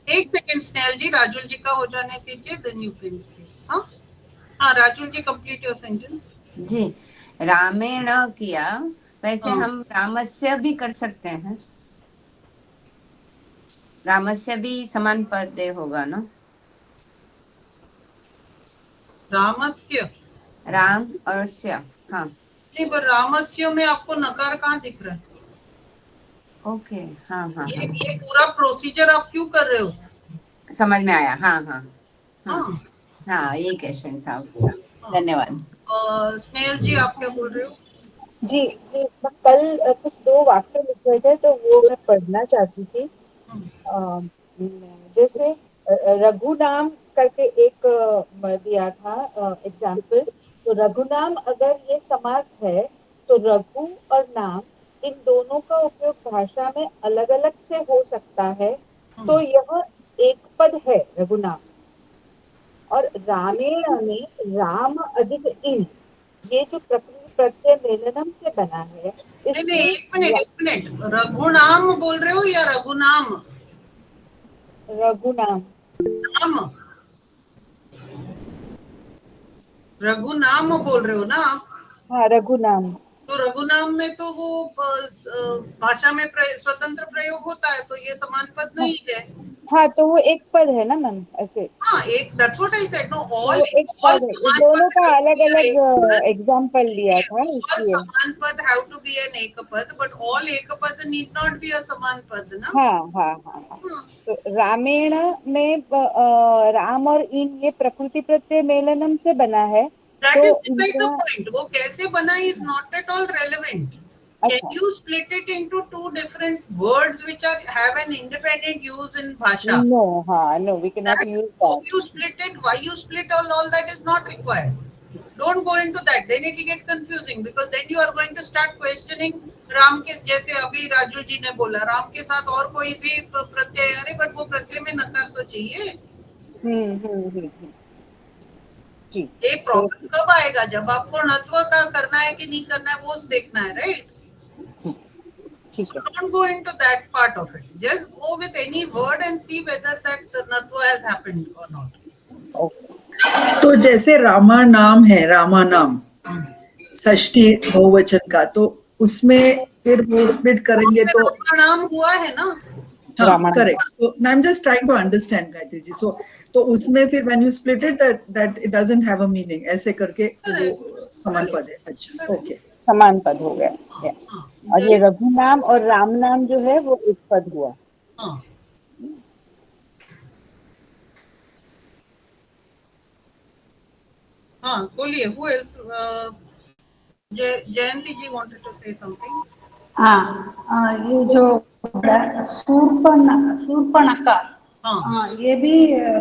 एक सेकंड स्नेहल जी, राजुल जी का हो जाने दीजिए, देन यू कैन। हाँ, राजुल जी कंप्लीट योर सेंटेंस। जी, रामेण किया, वैसे हम रामस्य भी कर सकते हैं। रामस्य भी समान पद होगा ना? रामस्य, राम और स्य, हाँ। नहीं पर रामस्य में आपको नकार कहाँ दिख रहा है? ओके, हाँ हाँ ये हाँ, ये पूरा प्रोसीजर आप क्यों कर रहे हो? समझ में आया, हाँ हाँ हाँ हाँ हाँ, ये क्वेश्चन था उसका। धन्यवाद। स्नेहल जी आप क्या बोल रहे हो? जी जी, मैं कल कुछ 2 वाक्य लिखे थे तो वो मैं पढ़ना चाहती थी। अ, जैसे रघु नाम करके एक दिया था एग्जाम्पल। तो रघु नाम अगर ये समास है तो रघु और नाम इन दोनों का उपयोग भाषा में अलग अलग से हो सकता है। तो यह एक पद है रघु नाम। और रामेण में राम अधिक इन, ये जो प्रकृति प्रत्यय मेलनम से बना है नहीं नहीं, इसमें एक मिनट, रघुनाम बोल रहे हो या रघुनाम? रघुनाम, नाम, रघुनाम बोल रहे हो ना आप? हाँ रघुनाम। तो रघुनाम में तो वो भाषा में स्वतंत्र प्रयोग होता है, तो ये समान पद हाँ, नहीं है। हाँ तो वो एक पद है ना मैम ऐसे। हाँ, एक that's what I said, no तो ऑल वो एक ऑल पद है, ये समान दोनों पद का have to अलग be a अलग एक एग्जाम्पल लिया था all इसलिए। समान पद have to be an एक पद, but all एक पद need not be a समान पद ना। हाँ हाँ हाँ हाँ। तो रामेण में राम और इन ये प्रकृति प्रत्यय मेलनम से बना है। That तो is beside the इनका point. वो कैसे बना is not at all relevant. Can अच्छा, you split it into two different words which are have an independent use in bhasha? No, हाँ no we can not That use how that. you split it, why you split all that is not required. Don't go into that. Then it will get confusing because then you are going to start questioning Ram के, जैसे अभी राजू जी ने बोला राम के साथ और कोई भी प्रत्यय, अरे बट वो प्रत्यय में नकार तो चाहिए। जी। ये तो प्रॉब्लम कब आएगा? जब आपको णत्व का करना है कि नहीं करना है वो देखना है, राइट? ठीक So है। don't go into that part of it. Just go with any word and see whether that natva has happened or not. Okay, तो जैसे रामा नाम है, रामा नाम षष्ठी बहुवचन का, तो उसमें फिर वो स्प्लिट करेंगे तो नाम हुआ है ना? हाँ रामा नाम। Correct. So I am just trying to understand Gayatri ji. So तो उसमें फिर when you split it that it doesn't have a meaning, ऐसे करके वो समान पद है। अच्छा, ओके। समान पद हो गया। या। और ये रघु नाम और राम नाम जो है वो एक पद हुआ। हाँ हाँ, बोलिए। Who else? Jayanti ji wanted to say something. हाँ, ये जो शूर्पणखा, हाँ हाँ ये भी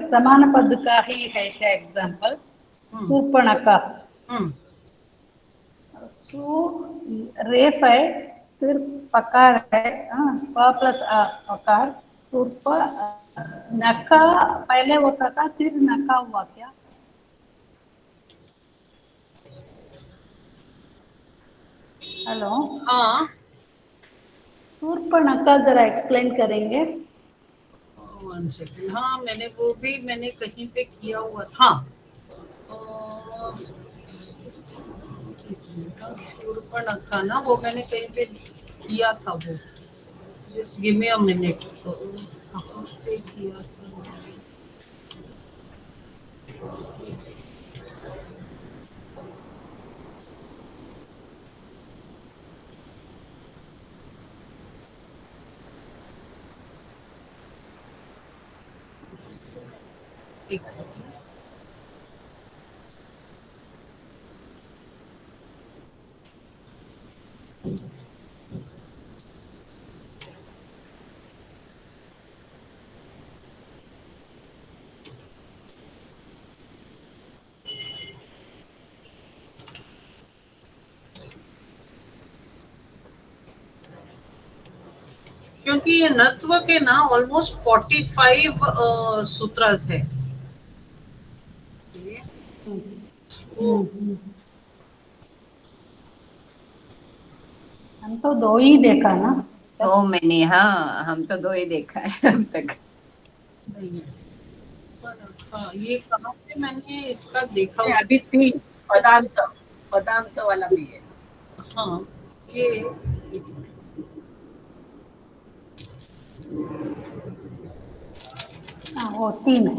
समान पद का ही है क्या एग्जाम्पल? शूर्पणखा, सु रेफ है, फिर पकार है, हाँ प प्लस पकार, शूर्प नका पहले होता था फिर नका हुआ क्या? हेलो, हाँ, शूर्पणखा जरा एक्सप्लेन करेंगे? One second. हाँ, मैंने कहीं पे किया हुआ था। शूर्पणखा ना, वो मैंने कहीं पे किया था वो। Just give me a minute. तो कहाँ पे किया था? एक सेकेंड। क्योंकि ये नत्व के ना ऑलमोस्ट 45 सूत्रस है। हम तो दो ही देखा ना। तो मैंने, हाँ हम तो 2 ही देखा है अब तक। हाँ, ये कहाँ पे मैंने इसका देखा हुआ? अभी 3 पदांत वाला भी है। हाँ, ये हाँ, वो 3 है।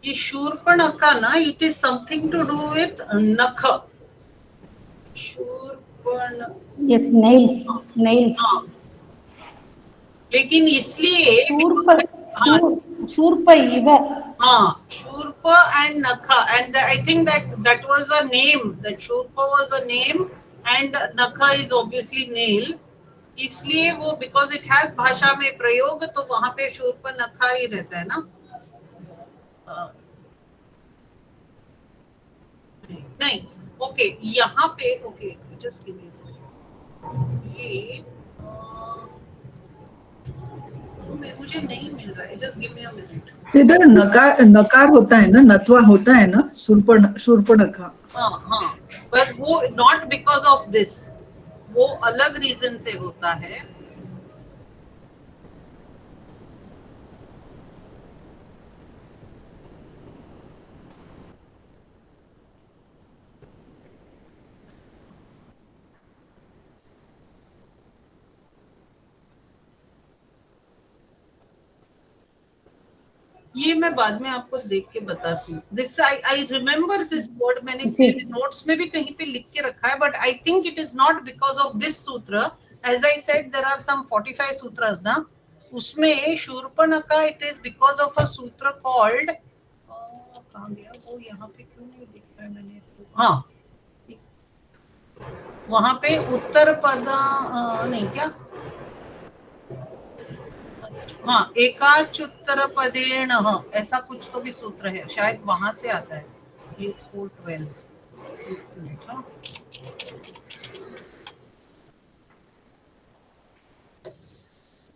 ये शूर्पणखा ना, it is something to do with नख। शूर्पण, यस, नेल्स। हाँ, लेकिन इसलिए शूर्प, हाँ, शूर्प इव। हाँ, Shurpa and Nakha, and I think that was a name. That Shurpa was a name, and Nakha is obviously nail. इसलिए वो because it has भाषा में प्रयोग, तो वहां पे शूर्प नखा ही रहता है ना। नहीं, ओके, यहाँ पे okay, just give me a second. ये मुझे नहीं मिल रहा है, just give me a minute. इधर नकार नकार होता है ना, नत्वा होता है ना, शूर्पणखा। हाँ हाँ, पर वो नॉट बिकॉज ऑफ दिस, वो अलग रीजन से होता है। ये मैं बाद में आपको देख के बताती हूँ। This I remember this word, मैंने नोट्स में भी कहीं पे लिख के रखा है, but I think it is not because of this sutra. As I said, there are some 45 sutras ना, उसमें Shurpanakha it is because of a sutra called, कहाँ गया वो, यहाँ पे क्यों नहीं दिख रहा है मैंने, हाँ, वहां पे उत्तर पद नहीं क्या, हाँ, एकाच्युत्तर पदेन, ऐसा कुछ तो भी सूत्र है, शायद वहां से आता है। 8 4 12,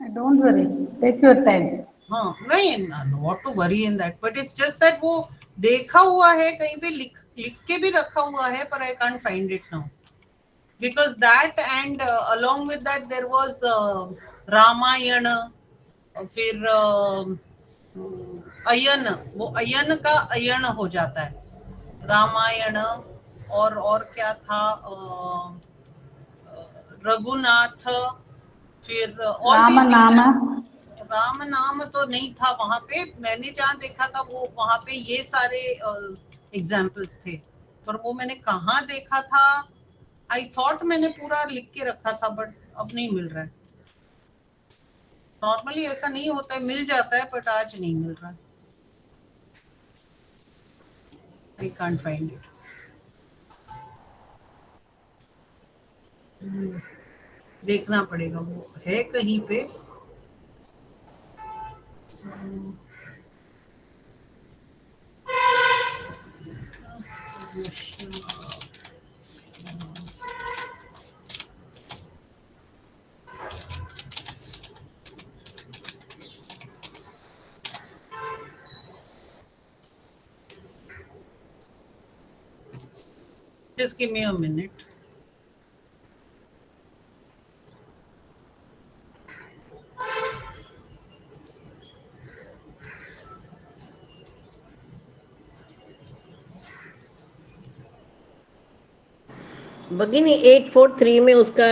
don't worry, take your time. हाँ, नहीं, not to worry in that, but it's just that वो देखा हुआ है कहीं पे, लिख के भी रखा हुआ है, पर I can't find it now, because that and along with that there was Ramayana, फिर अयन, वो अयन का अयन हो जाता है, रामायण, और क्या था, रघुनाथ, फिर राम नाम, राम नाम तो नहीं था वहां पे, मैंने जहाँ देखा था वो वहां पे ये सारे एग्जाम्पल्स थे, पर वो मैंने कहाँ देखा था, आई थॉट मैंने पूरा लिख के रखा था, बट अब नहीं मिल रहा है। नॉर्मली ऐसा नहीं होता है, मिल जाता है, बट आज नहीं मिल रहा है, आई कांट फाइंड इट। देखना पड़ेगा, वो है कहीं पे। Just give me a minute. भगिनी 843 में उसका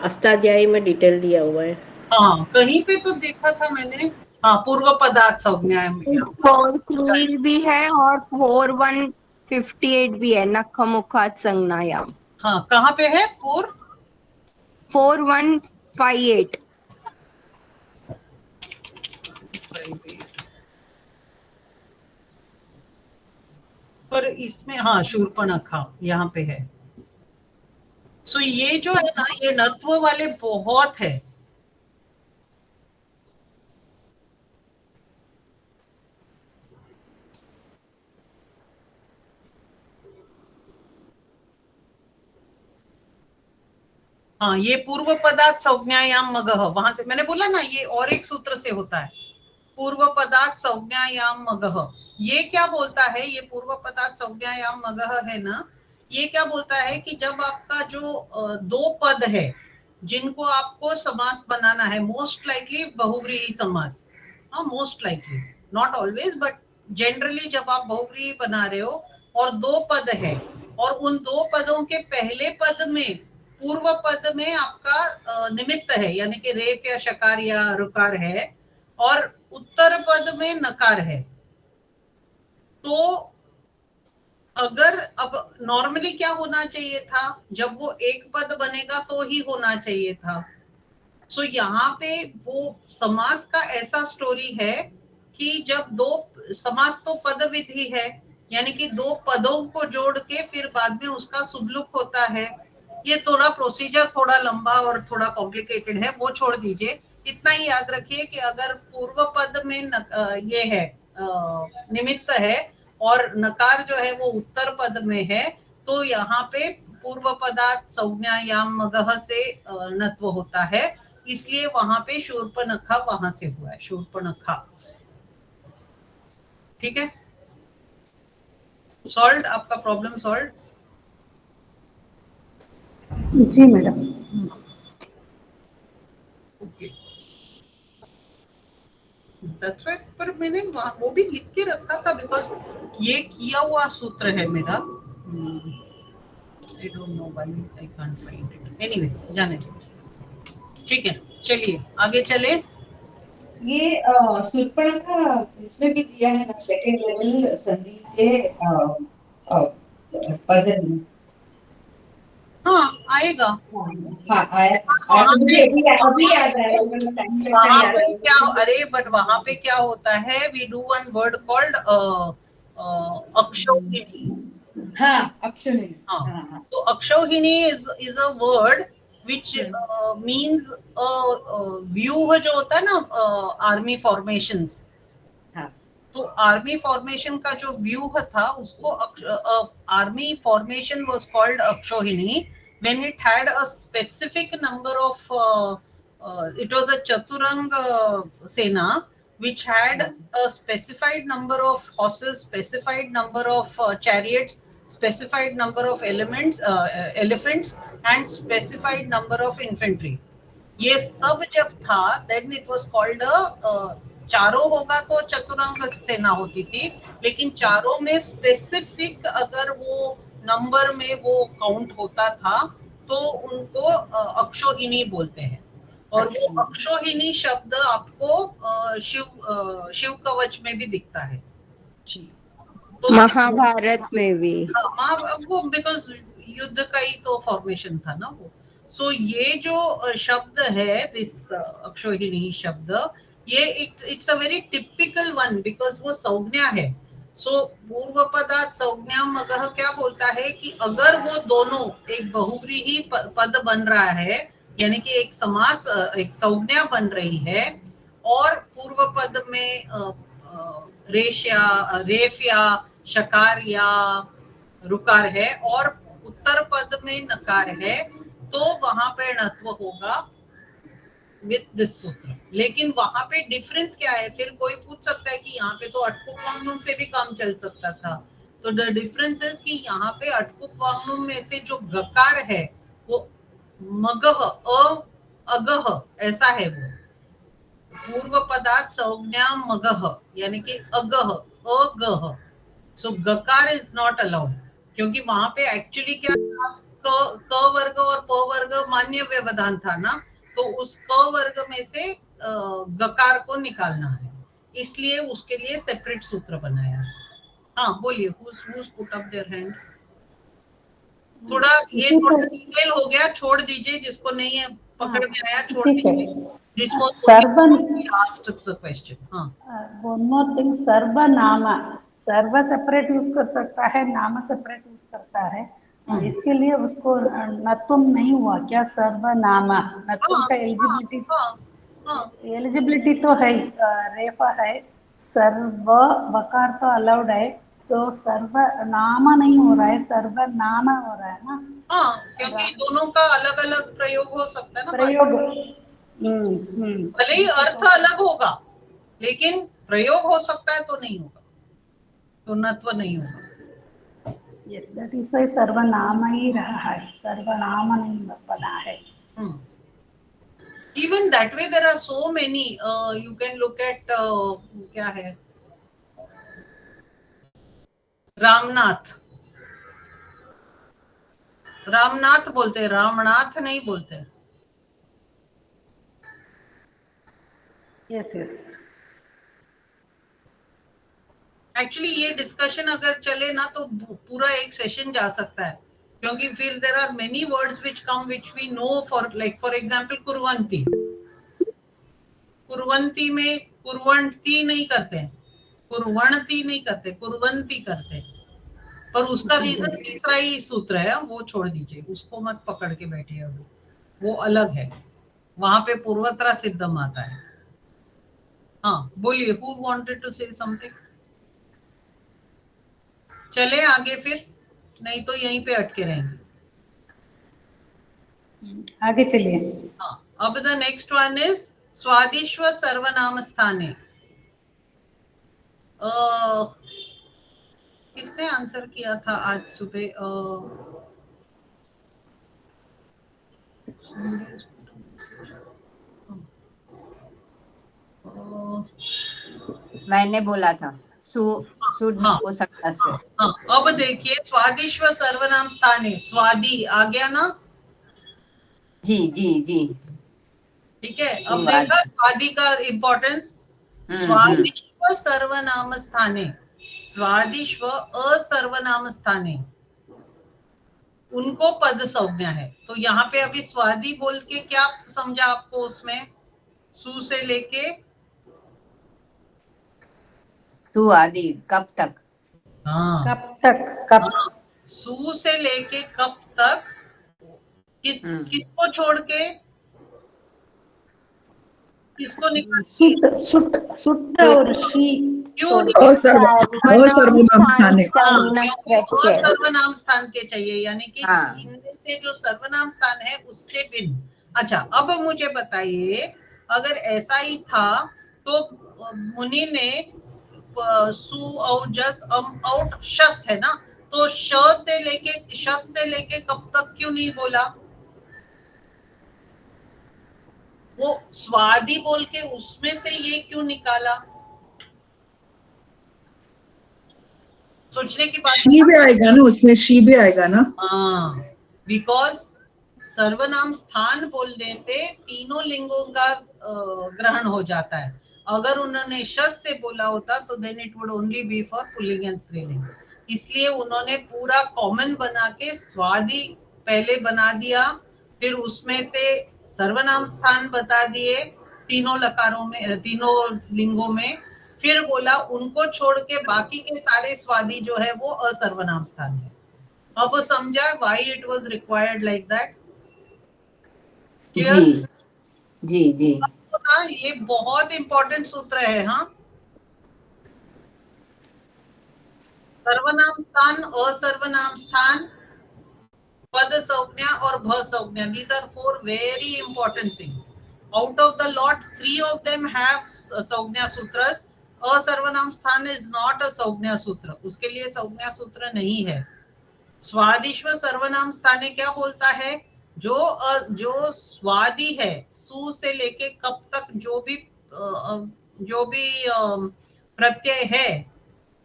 अष्टाध्यायी में डिटेल दिया हुआ है। हाँ, कहीं पे तो देखा था मैंने, हाँ, पूर्व पदार्थ संज्ञा में 4 भी है और 4158 भी है, नख मुखात संज्ञायाम। हाँ, कहाँ पे है 4158। पर इसमें हाँ, शूर्पणखा यहाँ पे है। सो ये जो है ना, ये नत्व वाले बहुत है। हाँ, ये पूर्व पदार्थ संज्ञायाम मगह, वहां से मैंने बोला ना, ये और एक सूत्र से होता है, पूर्व पदार्थ संज्ञायाम मगह, ये क्या बोलता है, ये पूर्व पदार्थ संज्ञायाम मगह है ना, ये क्या बोलता है कि जब आपका जो दो पद है जिनको आपको समास बनाना है, मोस्ट लाइकली बहुव्रीहि समास, हाँ most likely, not always but generally जब आप बहुव्रीहि बना रहे हो और दो पद है और उन दो पदों के पहले पद में, पूर्व पद में आपका निमित्त है यानी कि रेफ या शकार या रुकार है और उत्तर पद में नकार है, तो अगर अब नॉर्मली क्या होना चाहिए था, जब वो एक पद बनेगा तो ही होना चाहिए था। सो यहाँ पे वो समास का ऐसा स्टोरी है कि जब दो, समास तो पद विधि है यानी कि दो पदों को जोड़ के फिर बाद में उसका सुबलुक होता है। ये थोड़ा प्रोसीजर थोड़ा लंबा और थोड़ा कॉम्प्लिकेटेड है, वो छोड़ दीजिए। इतना ही याद रखिए कि अगर पूर्व पद में ये है निमित्त है और नकार जो है वो उत्तर पद में है, तो यहाँ पे पूर्व पदार्थ संज्ञायाम मगह से नत्व होता है, इसलिए वहां पे शूर्पणखा वहां से हुआ है, शूर्पणखा। ठीक है, सॉल्व, आपका प्रॉब्लम सॉल्व। जी मैडम। Okay, that's right. पर मैंने वो भी लिख के रखा था बिकॉज ये किया हुआ सूत्र है मेरा। आई don't know why I can't find it, anyway जाने दो। ठीक है, चलिए आगे चले। ये शूर्पणखा इसमें भी दिया है ना, सेकंड लेवल संधि के पजल में। हाँ आएगा। हाँ आया तो मुझे अभी याद आया, टाइम लगता वहां याद पे क्या, आया। अरे बट वहां पे क्या होता है, we do one word called akshauhini. हाँ अक्षौहिणी। हाँ, तो akshauhini is a word which means vyuha जो होता है ना आर्मी फॉर्मेशंस, तो आर्मी फॉर्मेशन का जो व्यूह था उसको army formation was called akshauhini when it had a specific number of it was a chaturang sena which had a specified number of horses, specified number of chariots, specified number of elephants and specified number of infantry। ये सब जब था then it was called चारों होगा तो चतुरंग सेना होती थी, लेकिन चारों में स्पेसिफिक अगर वो नंबर में वो काउंट होता था तो उनको अक्षौहिणी बोलते हैं। और वो अक्षौहिणी शब्द आपको शिव कवच में भी दिखता है, तो महाभारत में भी। हाँ, वो बिकॉज युद्ध का ही तो फॉर्मेशन था ना वो। सो ये जो शब्द है दिस अक्षौहिणी शब्द, ये it's a very typical one because वो संज्ञा है। सो पूर्व पदार्थ संज्ञा मगह क्या बोलता है कि अगर वो दोनों एक बहुव्रीहि पद बन रहा है यानी कि एक समास एक संज्ञा बन रही है और पूर्व पद में रेफ या शकार या रुकार है और उत्तर पद में नकार है, तो वहां पे णत्व होगा विथ दिस सूत्र। लेकिन वहां पे डिफरेंस क्या है, फिर कोई पूछ सकता है कि यहाँ पे तो अटकुप वांगनुम से भी काम चल सकता था। तो द डिफरेंस इज कि यहाँ पे अटकुप वांगनुम में से जो गकार है वो मगह अगह ऐसा है, वो पूर्व पदार्थ संज्ञा मगह यानी कि अगह अगह। सो गकार इज नॉट अलाउड क्योंकि वहां पे एक्चुअली क्या था, क वर्ग और प वर्ग मान्य व्यवधान था ना, तो उस क वर्ग में से गकार को निकालना है, इसलिए उसके लिए सेपरेट सूत्र बनाया है। हाँ बोलिए, who's put up their hand? थोड़ा ये थोड़ा डिटेल हो गया, छोड़ दीजिए, जिसको नहीं है पकड़ में आया छोड़ दीजिए। This was asked the question. One more thing, सर्वनामा, serve separate use कर सकता है, नाम सेपरेट यूज करता है, इसके लिए उसको नत्वम नहीं हुआ क्या? सर्वनामा नत्वम का एलिजिबिलिटी तो है, रेफा है, सर्व वकार तो अलाउड है, सो सर्वनामा नहीं हो रहा है, सर्वनामा हो रहा है ना। हाँ, क्योंकि दोनों का अलग अलग प्रयोग हो सकता है ना, प्रयोग भले ही अर्थ अलग होगा लेकिन प्रयोग हो सकता है तो नहीं होगा। तो नत्व नहीं होगा। Yes, that is why सर्वनाम ही रहा है, सर्वनाम नहीं बना है. Even that way there are so many. You can look at क्या है, रामनाथ, रामनाथ बोलते हैं, रामनाथ नहीं बोलते. Yes, yes. एक्चुअली ये डिस्कशन अगर चले ना तो पूरा एक सेशन जा सकता है, क्योंकि फिर there are many words which come which we know, for like for example kurvanti. कुर्वंती में कुर्वंती नहीं करते, कुर्वंती नहीं करते, कुर्वंती करते. पर उसका रीजन तीसरा ही सूत्र है, वो छोड़ दीजिए, उसको मत पकड़ के बैठिए, अभी वो अलग है, वहां पे पूर्वत्रा सिद्धम आता है. हाँ बोलिए, who wanted to say something. चले आगे फिर, नहीं तो यहीं पे अटके रहेंगे. आगे चलिए. हाँ, अब द नेक्स्ट वन इज स्वादिश्व सर्वनाम स्थाने. किसने आंसर किया था आज सुबह? मैंने बोला था शुड हो सकता से. हाँ, अब देखिए स्वादिश्व सर्वनाम स्थाने, स्वादी आ गया ना. जी जी जी. ठीक है, अब देखा स्वादी का इम्पोर्टेंस. स्वादिश्व सर्वनाम स्थाने, स्वादिश्व असर्वनाम स्थाने, उनको पद संज्ञा है. तो यहाँ पे अभी स्वादी बोल के क्या समझा आपको? उसमें सु से लेके तू आदि कब तक. हाँ, कब तक, कब. हाँ, सु से लेके कब तक, किसको छोड़ के, किसको निकाल के? सुट और शी. क्यों सर्वनाम स्थाने, सर्वनाम स्थान के चाहिए, यानी कि इनमें से जो सर्वनाम स्थान है उससे भिन्न. अच्छा, अब मुझे बताइए, अगर ऐसा ही था तो मुनि ने सु और जस आउट शस है ना, तो श से लेके कब तक क्यों नहीं बोला? वो स्वादी बोल के उसमें से ये क्यों निकाला? सोचने की बात. शी भी आएगा ना उसमें, शी भी आएगा ना. हाँ, बिकॉज सर्वनाम स्थान बोलने से तीनों लिंगों का ग्रहण हो जाता है. अगर उन्होंने शस से बोला होता तो then it would only be for पुल्लिंग एंड स्त्रीलिंग. इसलिए उन्होंने पूरा कॉमन बना के स्वादी पहले बना दिया, फिर उसमें से सर्वनाम स्थान बता दिए तीनों लकारों में, तीनों लिंगों में, फिर बोला उनको छोड़ के बाकी के सारे स्वादी जो है वो असर्वनाम स्थान है. अब समझा why it was required like that. जी जी जी. ना, ये बहुत इंपॉर्टेंट सूत्र है. हाँ, सर्वनाम स्थान, असर्वनाम स्थान, पद संज्ञा और भ संज्ञा. These are 4 very important things. Out of the lot, 3 of them have संज्ञा सूत्रस. असर्वनाम स्थान is not a संज्ञा सूत्र, उसके लिए संज्ञा सूत्र नहीं है. स्वादिश्व सर्वनाम स्थाने क्या बोलता है? जो स्वादी है, सु से लेके कब तक जो भी प्रत्यय है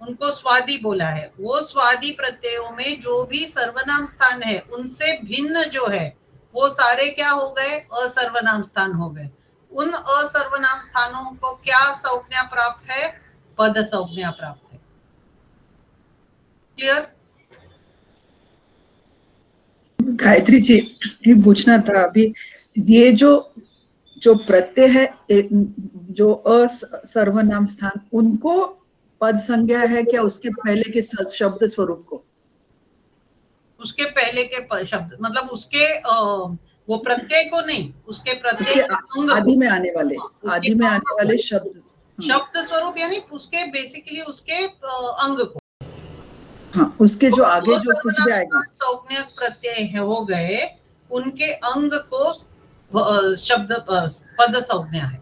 उनको स्वादी बोला है. वो स्वादी प्रत्ययों में जो भी सर्वनाम स्थान है उनसे भिन्न जो है वो सारे क्या हो गए? असर्वनाम स्थान हो गए. उन असर्वनाम स्थानों को क्या संज्ञा प्राप्त है? पद संज्ञा प्राप्त है. क्लियर? गायत्री जी, ये पूछना था अभी, ये जो प्रत्यय है, जो असर्वनाम स्थान, उनको पद संज्ञा है क्या उसके पहले के शब्द स्वरूप को? उसके पहले के शब्द मतलब उसके वो प्रत्यय को नहीं, उसके प्रत्यय आदि में आने वाले शब्द स्वरूप, यानी उसके बेसिकली उसके अंग को. हाँ, उसके जो आगे जो कुछ भी आएगा संज्ञक प्रत्यय हो गए, उनके अंग को शब्द पद संज्ञा है.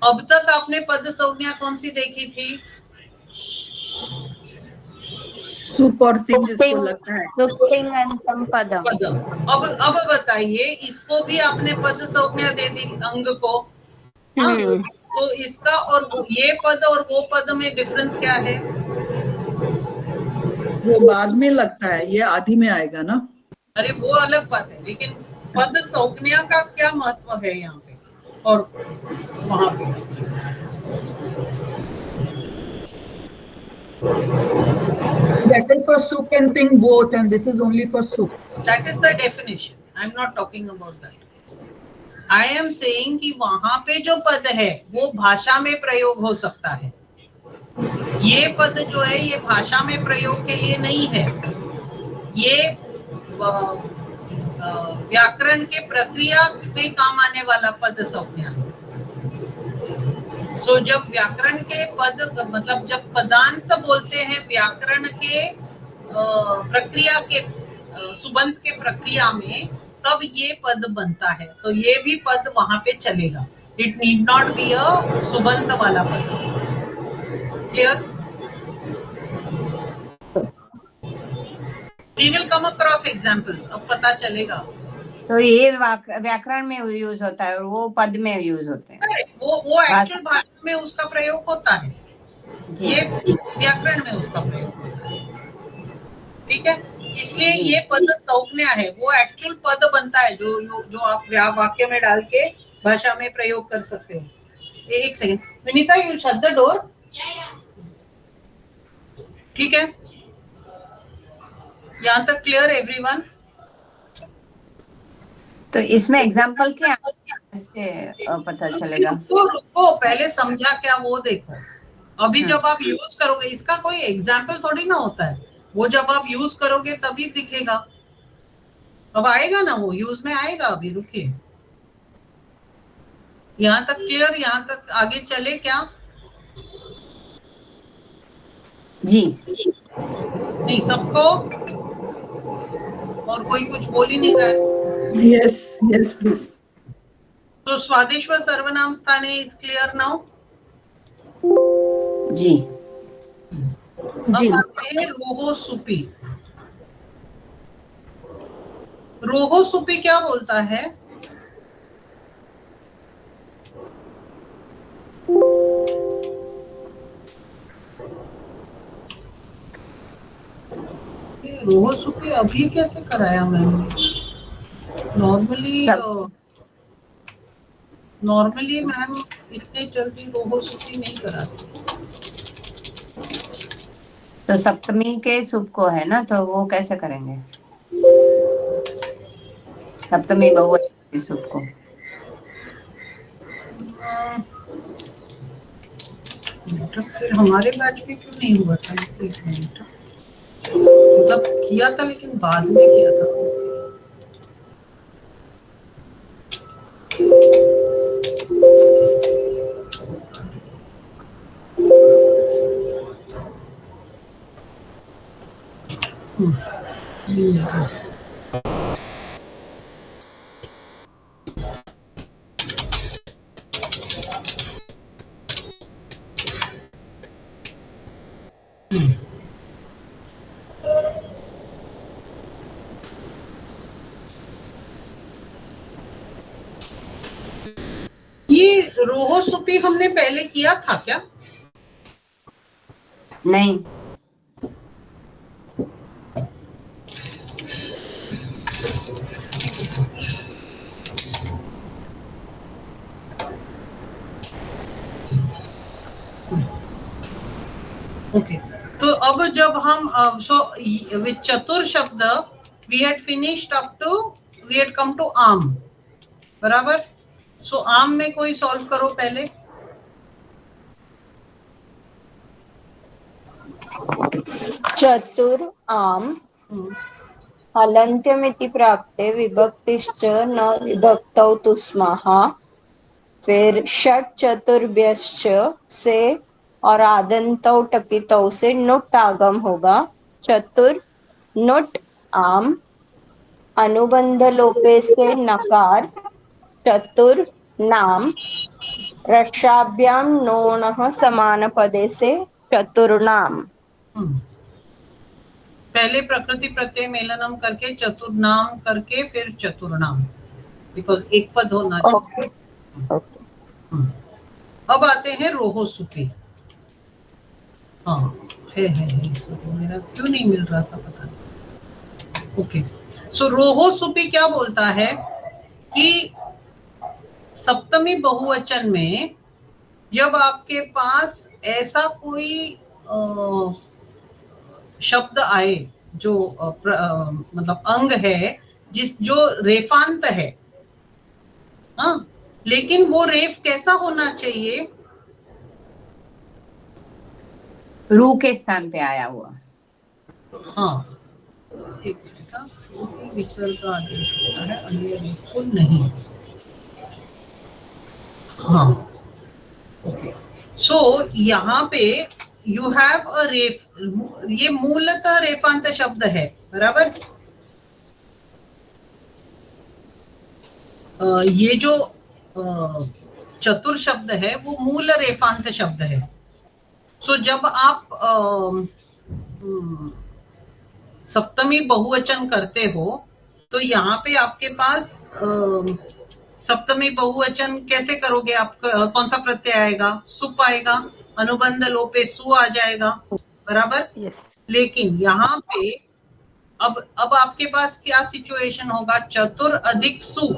अब तक आपने पद संज्ञा कौन सी देखी थी? सुप और तिंग जिसको लगता है। सुप्तिंग अंतम पदम। पदम। अब बताइए, इसको भी आपने पद संज्ञा दे दी अंग को। हाँ, तो इसका और ये पद और वो पद में डिफरेंस क्या है? वो बाद में लगता है, ये आदि में आएगा ना। अरे वो अलग बात है, लेकिन पद संज्ञा का क्या महत्व है यहाँ पे और वहां पे? That is for soup and thing both, and this is only for soup. That is the definition. I am not talking about that. I am saying कि वहां पे जो पद है वो भाषा में प्रयोग हो सकता है। ये पद जो है ये भाषा में प्रयोग के लिए नहीं है, ये व्याकरण के प्रक्रिया में काम आने वाला पद संज्ञा है। सो जब व्याकरण के पद मतलब जब पदांत बोलते हैं व्याकरण के प्रक्रिया के सुबंत के प्रक्रिया में, तब ये पद बनता है, तो ये भी पद वहां पे चलेगा। It need not be a सुबंत वाला पद। क्लियर? We will come across examples, अब पता चलेगा। तो ये व्याकरण में यूज होता है और वो पद में यूज होते हैं। वो एक्चुअल भाषा में उसका प्रयोग होता है, ये व्याकरण में उसका प्रयोग होता है। ठीक है, इसलिए ये पद संज्ञा है, वो एक्चुअल पद बनता है जो आप वाक्य में डाल के भाषा में प्रयोग कर सकते हो। एक second Vinita, you shut the door. ठीक है, यहाँ तक क्लियर एवरीवन? तो इसमें एग्जाम्पल क्या इससे पता चलेगा? रुको पहले समझा क्या वो देखो। अभी जब आप यूज करोगे, इसका कोई एग्जाम्पल थोड़ी ना होता है, वो जब आप यूज करोगे तभी दिखेगा। अब आएगा ना, वो यूज में आएगा। अभी रुकिए, यहाँ तक क्लियर? यहाँ तक आगे चले क्या? जी नहीं सबको? और कोई कुछ बोल ही नहीं रहा है? Yes yes please. तो स्वादेश्वर सर्वनाम स्थाने इज क्लियर नाउ? जी जी। रोहो सुपी। रोहो सुपी क्या बोलता है? रोहो सुपी अभी कैसे कराया मैंने? नॉर्मली मैम इतने जल्दी रोहो सुपी नहीं कराती। तो सप्तमी के सुप को है ना, तो वो कैसे करेंगे सप्तमी बहुवचन के सुप को? फिर हमारे बैच में क्यों नहीं हुआ था? एक मिनट, मतलब किया था लेकिन बाद में किया था। ये रोहो सुपी हमने पहले किया था क्या? नहीं। ओके, तो अब जब हम विद चतुर शब्द we had finished up to, we had come to आम, बराबर? सो आम में कोई सॉल्व करो पहले। चतुर आम हलन्त्यमिति प्राप्ते विभक्तिश्च न विभक्तौ तुस्मः। फिर षट चतुर्भ्यश्च से और आदंतौ टकितौ से नुट आगम होगा। चतुर नुट आम, अनुबंध लोपे से नकार चतुर नाम, रसाभ्याम नोणः समान पदे से चतुर्नाम। पहले प्रकृति प्रत्यय मेलनम करके चतुर्नाम करके फिर चतुर्नाम, बिकॉज एक पद होना चाहिए। ओके। अब आते हैं रोहो सुपी। हाँ है मेरा क्यों नहीं मिल रहा था पता नहीं। ओके, सो रोहो सुपी क्या बोलता है कि सप्तमी बहुवचन में जब आपके पास ऐसा कोई शब्द आए जो मतलब अंग है जो रेफांत है, हाँ, लेकिन वो रेफ कैसा होना चाहिए? रू के स्थान पे आया हुआ। हाँ, एक विसर्ग का आदेश होता है, अन्य रेफ को नहीं। हाँ, ओके, सो यहाँ पे यू हैव अ रेफ, ये मूलतः रेफांत शब्द है, बराबर। ये जो चतुर शब्द है वो मूल रेफांत शब्द है। सो जब आप सप्तमी बहुवचन करते हो तो यहाँ पे आपके पास सप्तमी बहुवचन कैसे करोगे? आप कौन सा प्रत्यय आएगा? सुप आएगा, अनुबंध लोपे सु आ जाएगा, बराबर। लेकिन यहाँ पे अब आपके पास क्या सिचुएशन होगा? चतुर अधिक सु।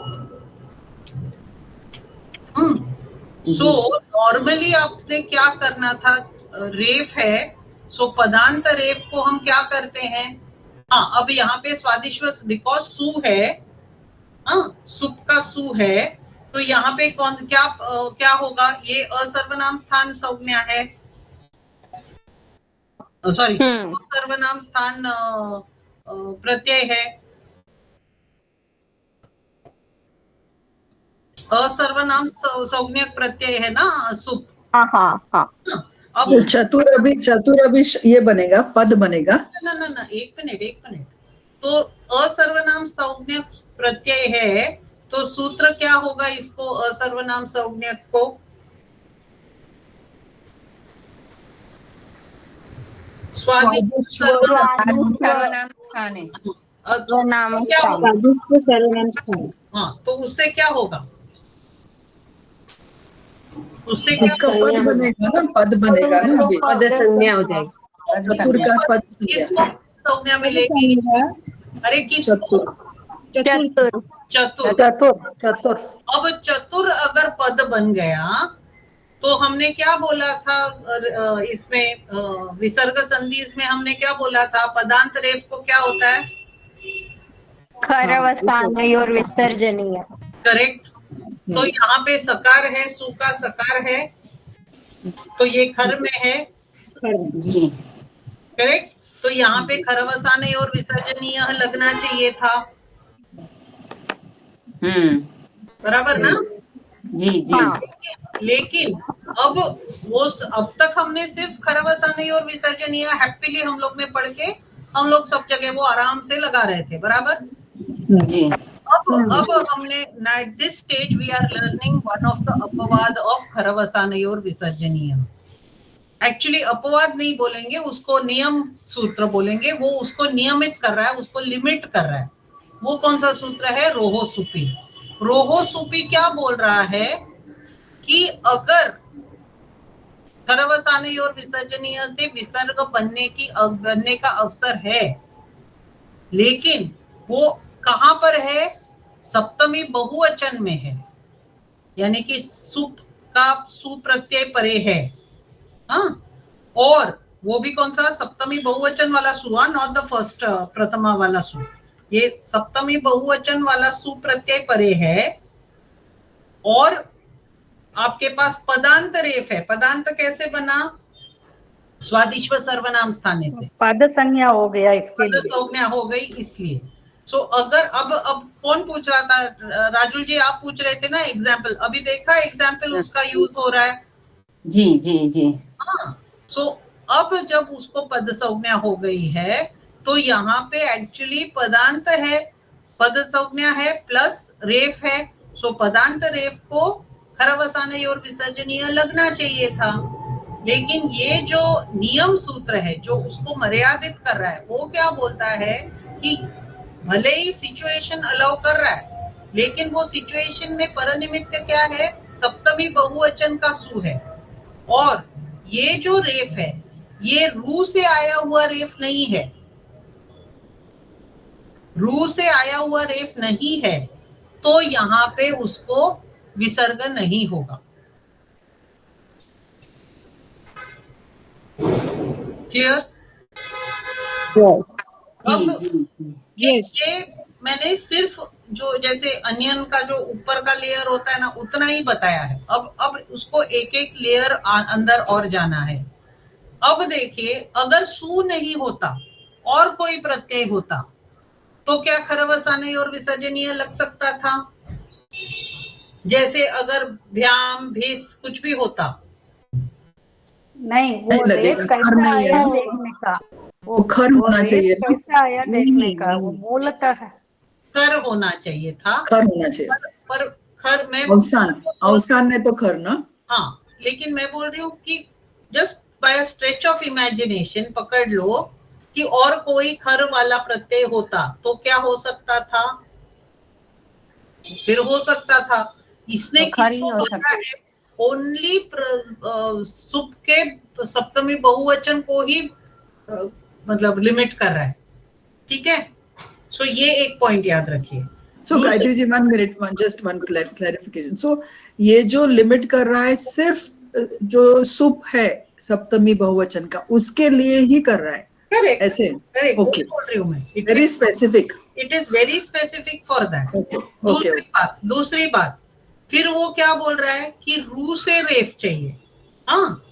सो नॉर्मली आपने क्या करना था? रेफ है, सो पदांत रेफ को हम क्या करते हैं? हाँ, अब यहाँ पे स्वादिश्व बिकॉज सु है, हाँ, सुप का सु है, तो यहाँ पे कौन क्या होगा? ये असर्वनाम स्थान संज्ञा है, सॉरी सर्वनाम स्थान प्रत्यय है, असर्वनाम संज्ञक प्रत्यय है ना सुप। हाँ। अब चतुर अभी ये बनेगा, पद बनेगा। ना, एक मिनट। तो असर्वनाम संज्ञक प्रत्यय है, तो सूत्र क्या होगा इसको? असर्वनाम संज्ञक को हाँ, तो उससे क्या होगा? उससे क्या पद बनेगा ना, पद बनेगा ना, पद संज्ञा हो जाएगी। चतुर का पद संज्ञा। संज्ञा में लेगी? अरे किस चतुर। अब चतुर अगर पद बन गया तो हमने क्या बोला था इसमें विसर्ग संधि, इसमें हमने क्या बोला था? पदांत रेफ को क्या होता है? खरवसानय और विसर्जनीय। करेक्ट। तो यहाँ पे सकार है, सु का सकार है, तो ये खर में है जी, करेक्ट। तो यहाँ पे खरवसानय और विसर्जनीय लगना चाहिए था, बराबर ना? जी। लेकिन अब तक हमने सिर्फ खरवसानय और विसर्जनीय हैप्पीली हम लोग ने पढ़ के हम लोग सब जगह वो आराम से लगा रहे थे, बराबर जी। अब हमने at this stage we are learning one of the अपवाद ऑफ खरवसानय और विसर्जनीय। एक्चुअली अपवाद नहीं बोलेंगे उसको, नियम सूत्र बोलेंगे। वो उसको नियमित कर रहा है, उसको लिमिट कर रहा है। वो कौन सा सूत्र है? रोहो सुपी। रोहो सुपी क्या बोल रहा है कि अगर खरवसानय और विसर्जनीय से विसर्ग बनने का अवसर है, लेकिन वो कहां पर है? सप्तमी बहुवचन में है, यानी कि सुप का सु प्रत्यय परे है, हाँ, और वो भी कौन सा? सप्तमी बहुवचन वाला सु, नॉट द फर्स्ट प्रथमा वाला सु। ये सप्तमी बहुवचन वाला सु प्रत्यय परे है, और आपके पास पदांत रेफ है। पदांत कैसे बना? स्वादिश्व सर्वनाम स्थाने से पद संज्ञा हो गया, इसके पद संज्ञा हो गई, इसलिए। सो अगर अब कौन पूछ रहा था? राजुल जी आप पूछ रहे थे ना एग्जाम्पल, अभी देखा एग्जाम्पल उसका यूज हो रहा है। जी। हाँ, सो अब जब उसको पद संज्ञा हो गई है तो यहाँ पे एक्चुअली पदांत है, पद संज्ञा है प्लस रेफ है। सो पदांत रेफ को खरवसानय और विसर्जनीय लगना चाहिए था, लेकिन ये जो नियम सूत्र है जो उसको मर्यादित कर रहा है, वो क्या बोलता है कि भले ही सिचुएशन अलाउ कर रहा है, लेकिन वो सिचुएशन में परनिमित्त क्या है, सप्तमी बहुवचन का सु है। और ये जो रेफ है ये रू से आया हुआ रेफ नहीं है, रू से आया हुआ रेफ नहीं है, तो यहाँ पे उसको विसर्ग नहीं होगा। क्लियर? अब ये मैंने सिर्फ जो जैसे अनियन का जो ऊपर का लेयर होता है ना, उतना ही बताया है। अब उसको एक एक लेयर अंदर और जाना है। अब देखिए, अगर सु नहीं होता और कोई प्रत्यय होता तो क्या खरवसाने और विसर्जनीय लग सकता था? जैसे अगर भ्याम भिस कुछ भी होता, नहीं, वो नहीं लगेगा, रेफ खर कैसा नहीं है आया ना, देखने का, वो खर होना रेफ चाहिए ना, कैसा आया देखने का, वो मूलतः है। खर होना चाहिए था, खर होना चाहिए, पर खर मैं अवसान ने तो खर ना। हाँ, लेकिन मैं बोल रही हूँ कि just by stretch of imagination पकड़ लो कि और कोई खर वाला प्रत्यय होता तो क्या हो सकता था? फिर हो सकता था। इसने तो खर ही किसको हो बोला है? ओनली सुप के सप्तमी बहुवचन को ही मतलब लिमिट कर रहा है। ठीक है, सो ये एक पॉइंट याद रखिए। सो Gayatri ji, 1 minute, just one clarification. सो ये जो लिमिट कर रहा है सिर्फ जो सुप है सप्तमी बहुवचन का, उसके लिए ही कर रहा है। करेक्ट, ऐसे, करेक्ट, ओके, बोल रही हूँ मैं। Very specific, it is very specific for that. दूसरी बात, फिर वो क्या बोल रहा है कि रू से रेफ चाहिए। हाँ,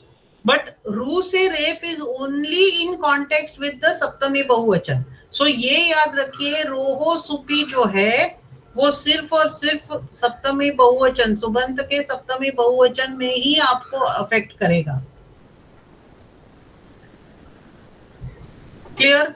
बट रू से रेफ is only in context with the सप्तमी बहुवचन। सो ये याद रखिए, रोहो सुपी जो है वो सिर्फ और सिर्फ सप्तमी बहुवचन, सुबंत के सप्तमी बहुवचन में ही आपको अफेक्ट करेगा। क्लियर?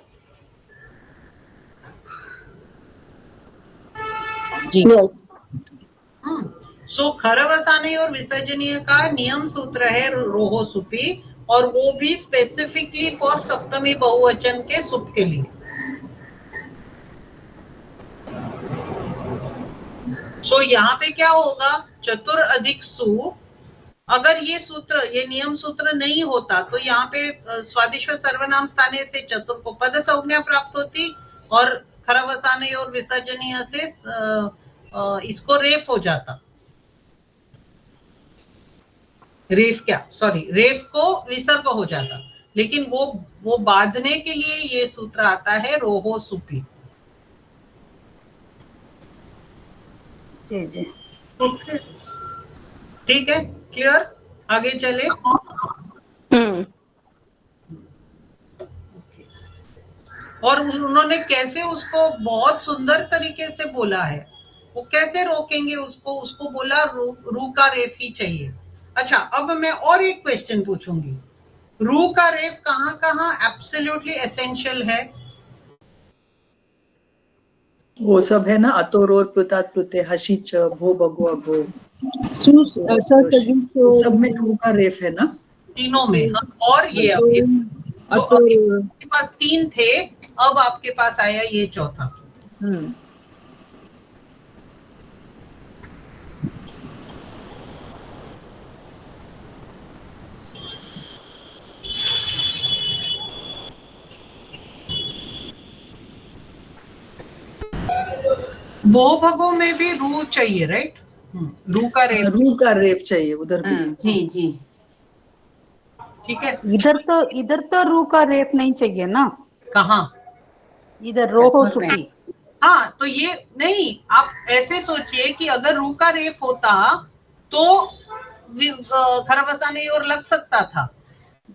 सो खरवसाने और विसर्जनीय का नियम सूत्र है रोहो सुपी, और वो भी स्पेसिफिकली फॉर सप्तमी बहुवचन के सुप के लिए। सो यहाँ पे क्या होगा, चतुर अधिक सु। अगर ये सूत्र, ये नियम सूत्र नहीं होता तो यहाँ पे स्वादिश्वर सर्वनाम स्थाने से चतुर को पद संज्ञा प्राप्त होती, और खरवसाने और विसर्जनीय से इसको रेफ हो जाता। रेफ को विसर्ग हो जाता। लेकिन वो बांधने के लिए ये सूत्र आता है रोहो सुपी। जी जी, ठीक है, क्लियर? आगे चले। और उन्होंने कैसे उसको बहुत सुंदर तरीके से बोला है। वो कैसे रोकेंगे उसको बोला रू का रेफ ही चाहिए। अच्छा, अब मैं और एक क्वेश्चन पूछूंगी, रू का रेफ कहाँ कहाँ एब्सोल्युटली एसेंशियल है? वो सब है ना, अतोरोर प्लुतात प्लुते हशीच भो भगो अगो, सब में रू का रेफ है ना, तीनों में। और ये आपके पास 3 थे, अब आपके पास आया ये चौथा। बहुभगों में भी रू चाहिए, राइट? रू का रेफ चाहिए उधर भी। जी जी, ठीक है। इधर तो रू का रेफ नहीं चाहिए ना। कहाँ? इधर रोहो सुपी। हाँ, तो ये नहीं, आप ऐसे सोचिए कि अगर रू का रेफ होता तो खरवसाने और लग सकता था।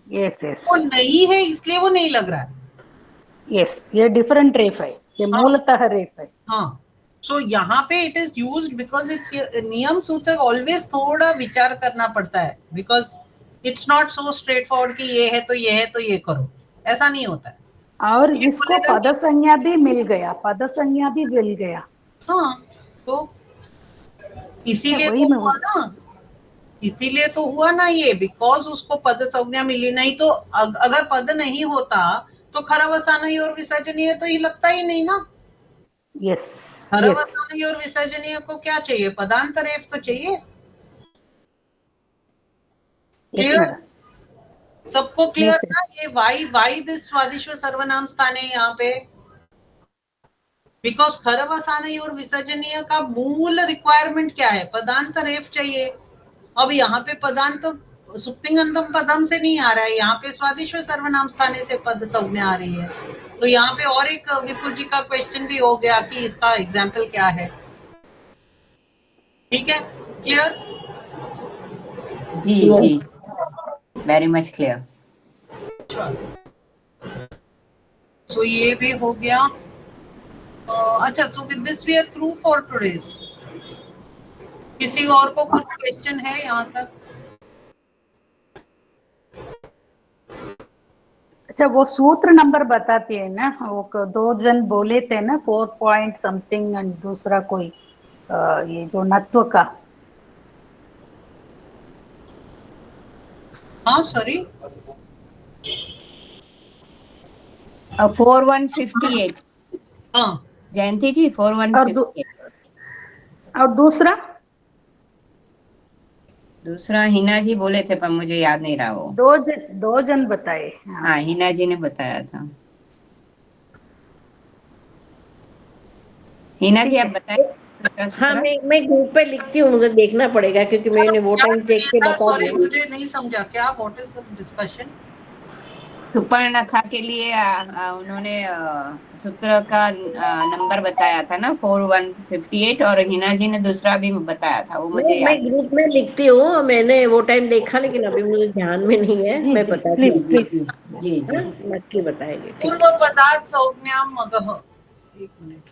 यस यस, वो नहीं है इसलिए वो नहीं लग रहा है। यस, ये डिफरेंट रेफ है, ये मूलतः रेफ है। हाँ, सो यहाँ पे it is used because it's नियम सूत्र। ऑलवेज थोड़ा विचार करना पड़ता है, because it's not so straight forward कि ये है तो ये है तो ये करो, ऐसा नहीं होता है। और इसको पद संज्ञा भी मिल गया, हाँ, तो इसीलिए तो हुआ ना इसीलिए तो हुआ ना ये, बिकॉज उसको पद संज्ञा मिली। नहीं तो अगर पद नहीं होता तो खरवसानई और विसर्जनीय तो ये लगता ही नहीं ना। यस यस खरवसानई और विसर्जनीय को क्या चाहिए? पदांत रेफ तो चाहिए। Yes clear? मैडम। सबको क्लियर Yes, yes. ना? ये वाई दिस स्वादिश्व सर्वनाम स्थान है यहाँ पे, बिकॉज खरवसानई और विसर्जनीय का मूल रिक्वायरमेंट क्या है? पदांत रेफ चाहिए। अब यहाँ पे पदांत सुप्तिंगंतम पदम से नहीं आ रहा है, यहाँ पे स्वादिश्व सर्वनाम स्थाने से पद संज्ञा आ रही है। तो यहाँ पे और एक विपुल जी का क्वेश्चन भी हो गया कि इसका एग्जाम्पल क्या है। ठीक है, क्लियर? जी जी, वेरी मच क्लियर। सो ये भी हो गया। अच्छा, so with this we are through for today's. किसी और को कुछ क्वेश्चन है यहाँ तक? अच्छा, वो सूत्र नंबर बताती है ना, वो दो जन बोले थे ना 4 पॉइंट समथिंग एंड दूसरा कोई ये जो नत्व का। हाँ सॉरी, 4158 हाँ जयंती जी, और 4158। और दूसरा दूसरा हिना जी बोले थे पर मुझे याद नहीं रहा वो। दो जन बताए। हाँ, हिना जी ने बताया था। हिना जी आप बताएं दूसरा हाँ, सूत्र। मैं ग्रुप पे लिखती हूँ, मुझे देखना पड़ेगा क्योंकि मैंने वो क्या टाइम चेक के था? बता सॉरी दिया। मुझे नहीं समझा, क्या what is the discussion? Surpanakha के लिए उन्होंने सूत्र का नंबर बताया था ना 4158, और हिना जी ने दूसरा भी बताया था, वो मुझे मैं याद। ग्रुप में लिखती हूँ, मैंने वो टाइम देखा लेकिन अभी मुझे ध्यान में नहीं है, जी मैं जी, बताती जी हूँ। प्लीज जी प्लीज। जी जी जी। हाँ, नक्की बताएंगे, ठीक पूर्व है। पदार्थ संज्ञा मगह। एक मिनट,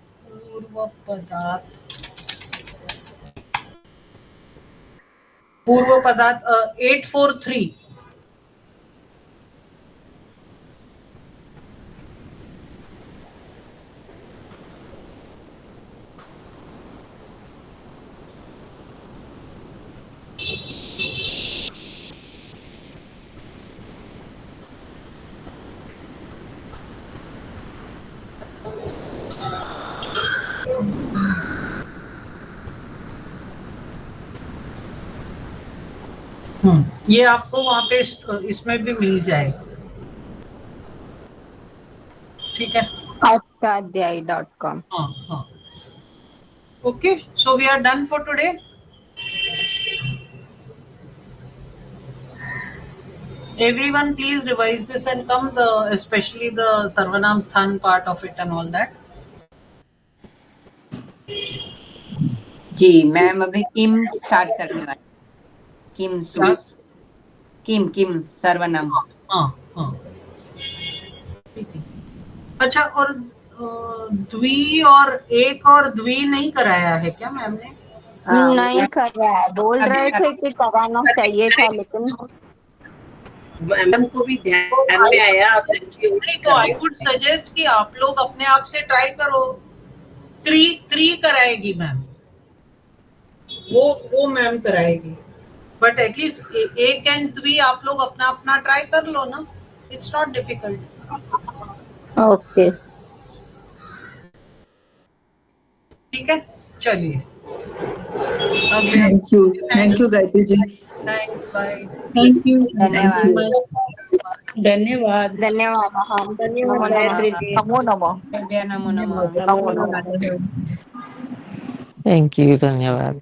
पूर्व पदार्थ 843। ये आपको वहां पे इसमें भी मिल जाएगा। ठीक है, अष्टाध्यायी.com। हाँ। Okay, so we are done for today. Everyone please revise this and come, especially the Sarvanam Sthan part of it and all that. जी मैम, अभी किम स्टार्ट करने वाली। किम सु, क्या? किम किम सर्वनाम। हाँ हाँ, ठीक है। अच्छा, और द्वि और एक और द्वि नहीं कराया है क्या मैम ने? नहीं कर रहा है, बोल अभी रहे थे कि कराना चाहिए था लेकिन मैडम को भी तो ध्यान में आया, आप नहीं, तो आई वुड सजेस्ट कि आप लोग अपने आप से ट्राई करो। त्रि कराएगी मैम, वो मैम कराएगी, बट एटलीस्ट एक एंड द्वि आप लोग अपना अपना ट्राई कर लो ना, इट्स नॉट डिफिकल्ट। ओके। ठीक है, चलिए thank you Gayatri ji. Thanks, bye. Thank you. Thank धन्यवाद। यू। धन्यवाद। धन्यवाद। धन्यवाद नमो नमः। गायत्री जी। नमो नमः। नमो नमः। नमो नमो नमः। नमः। थैंक यू, धन्यवाद।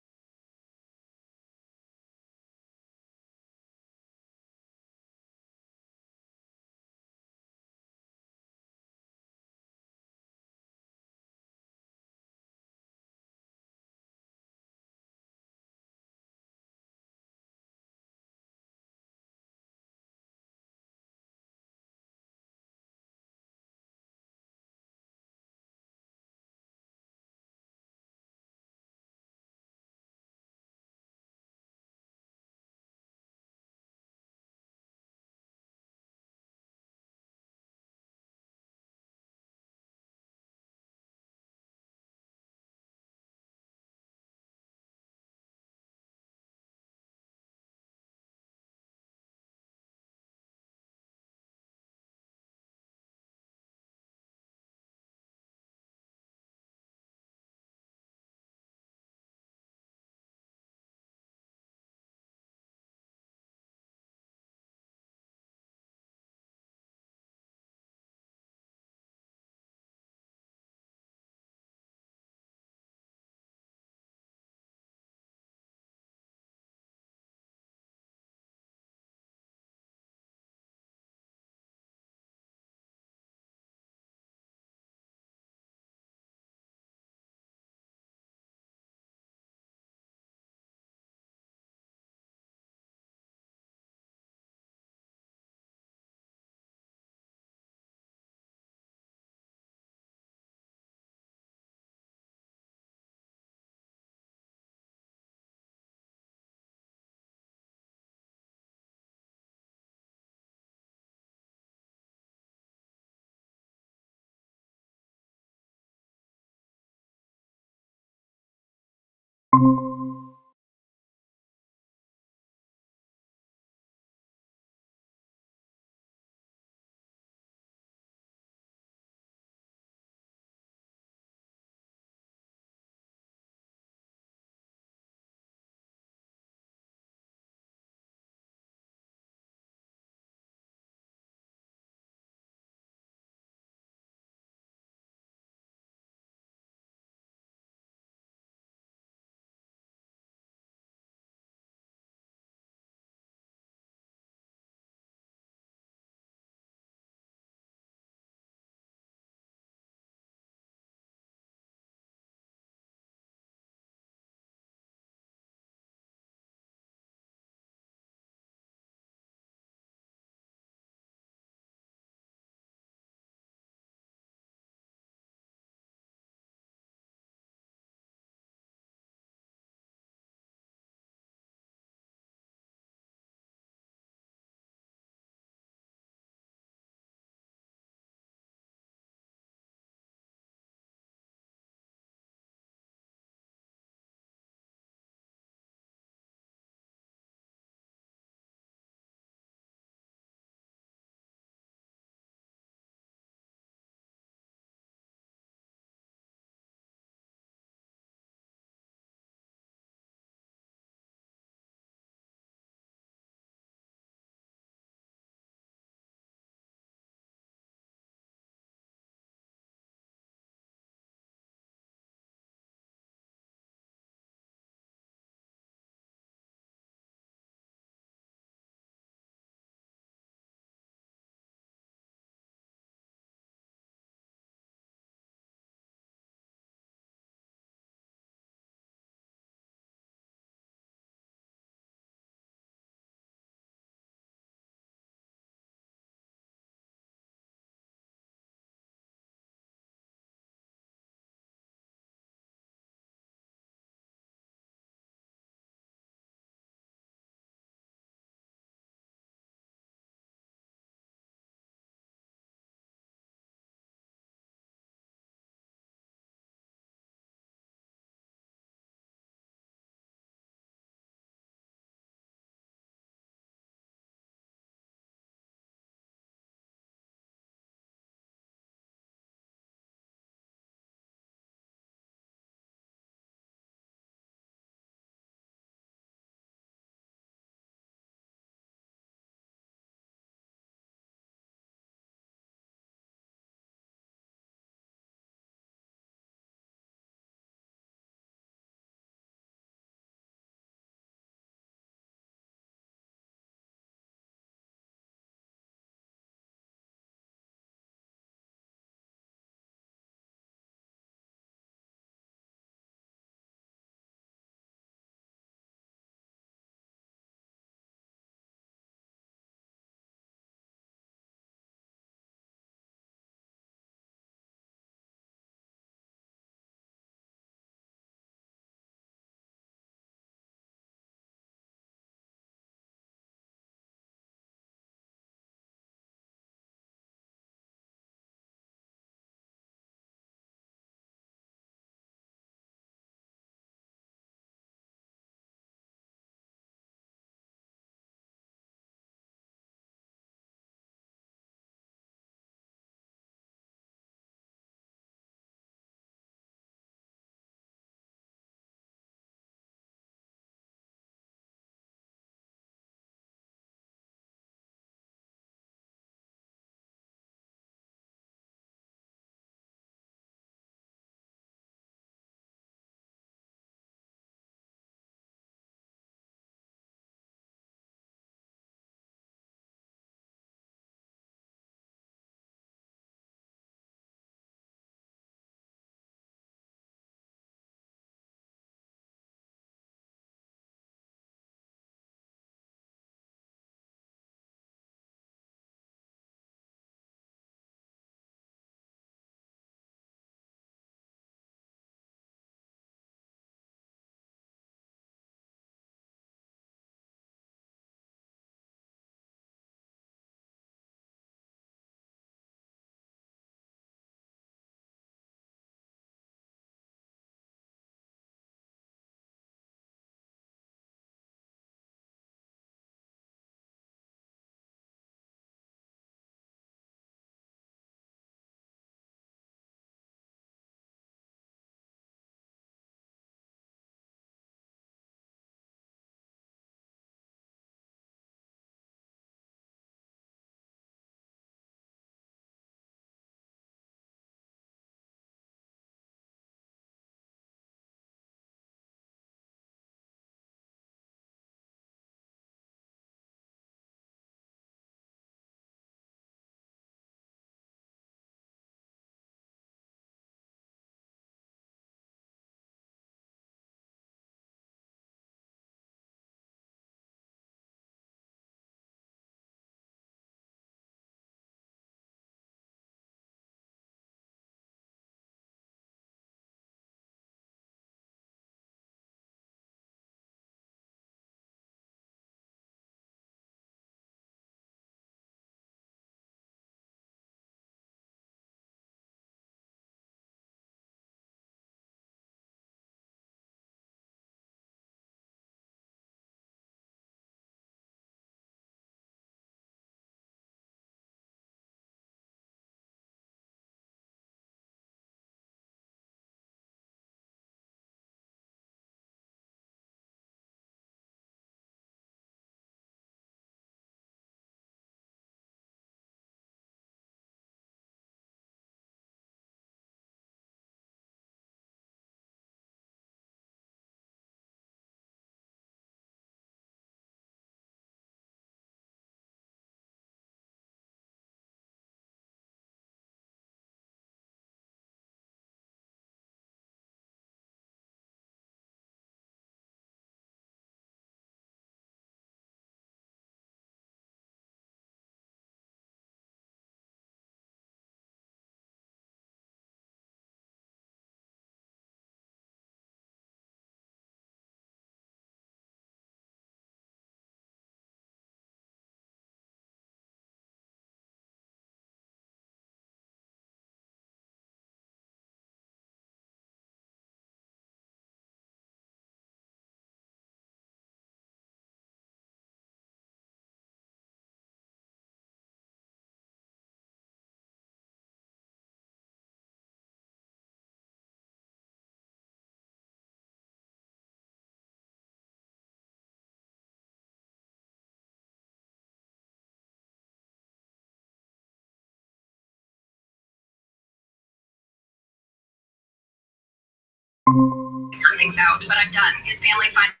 things out, but I'm done. His family finally.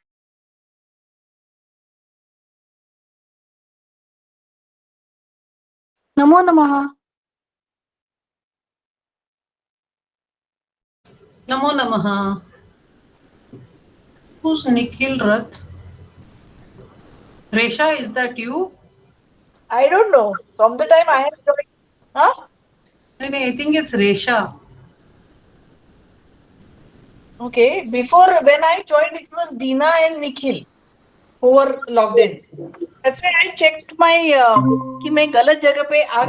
नमो नमः. Namo Namaha. Who's Nikhil Rath? Resha, is that you? I don't know. From the time I have joined. Huh? No, I think it's Resha. Okay. Before, when I joined, it was Dina and Nikhil who were logged in. That's why I checked my कि मैं गलत जगह पे आ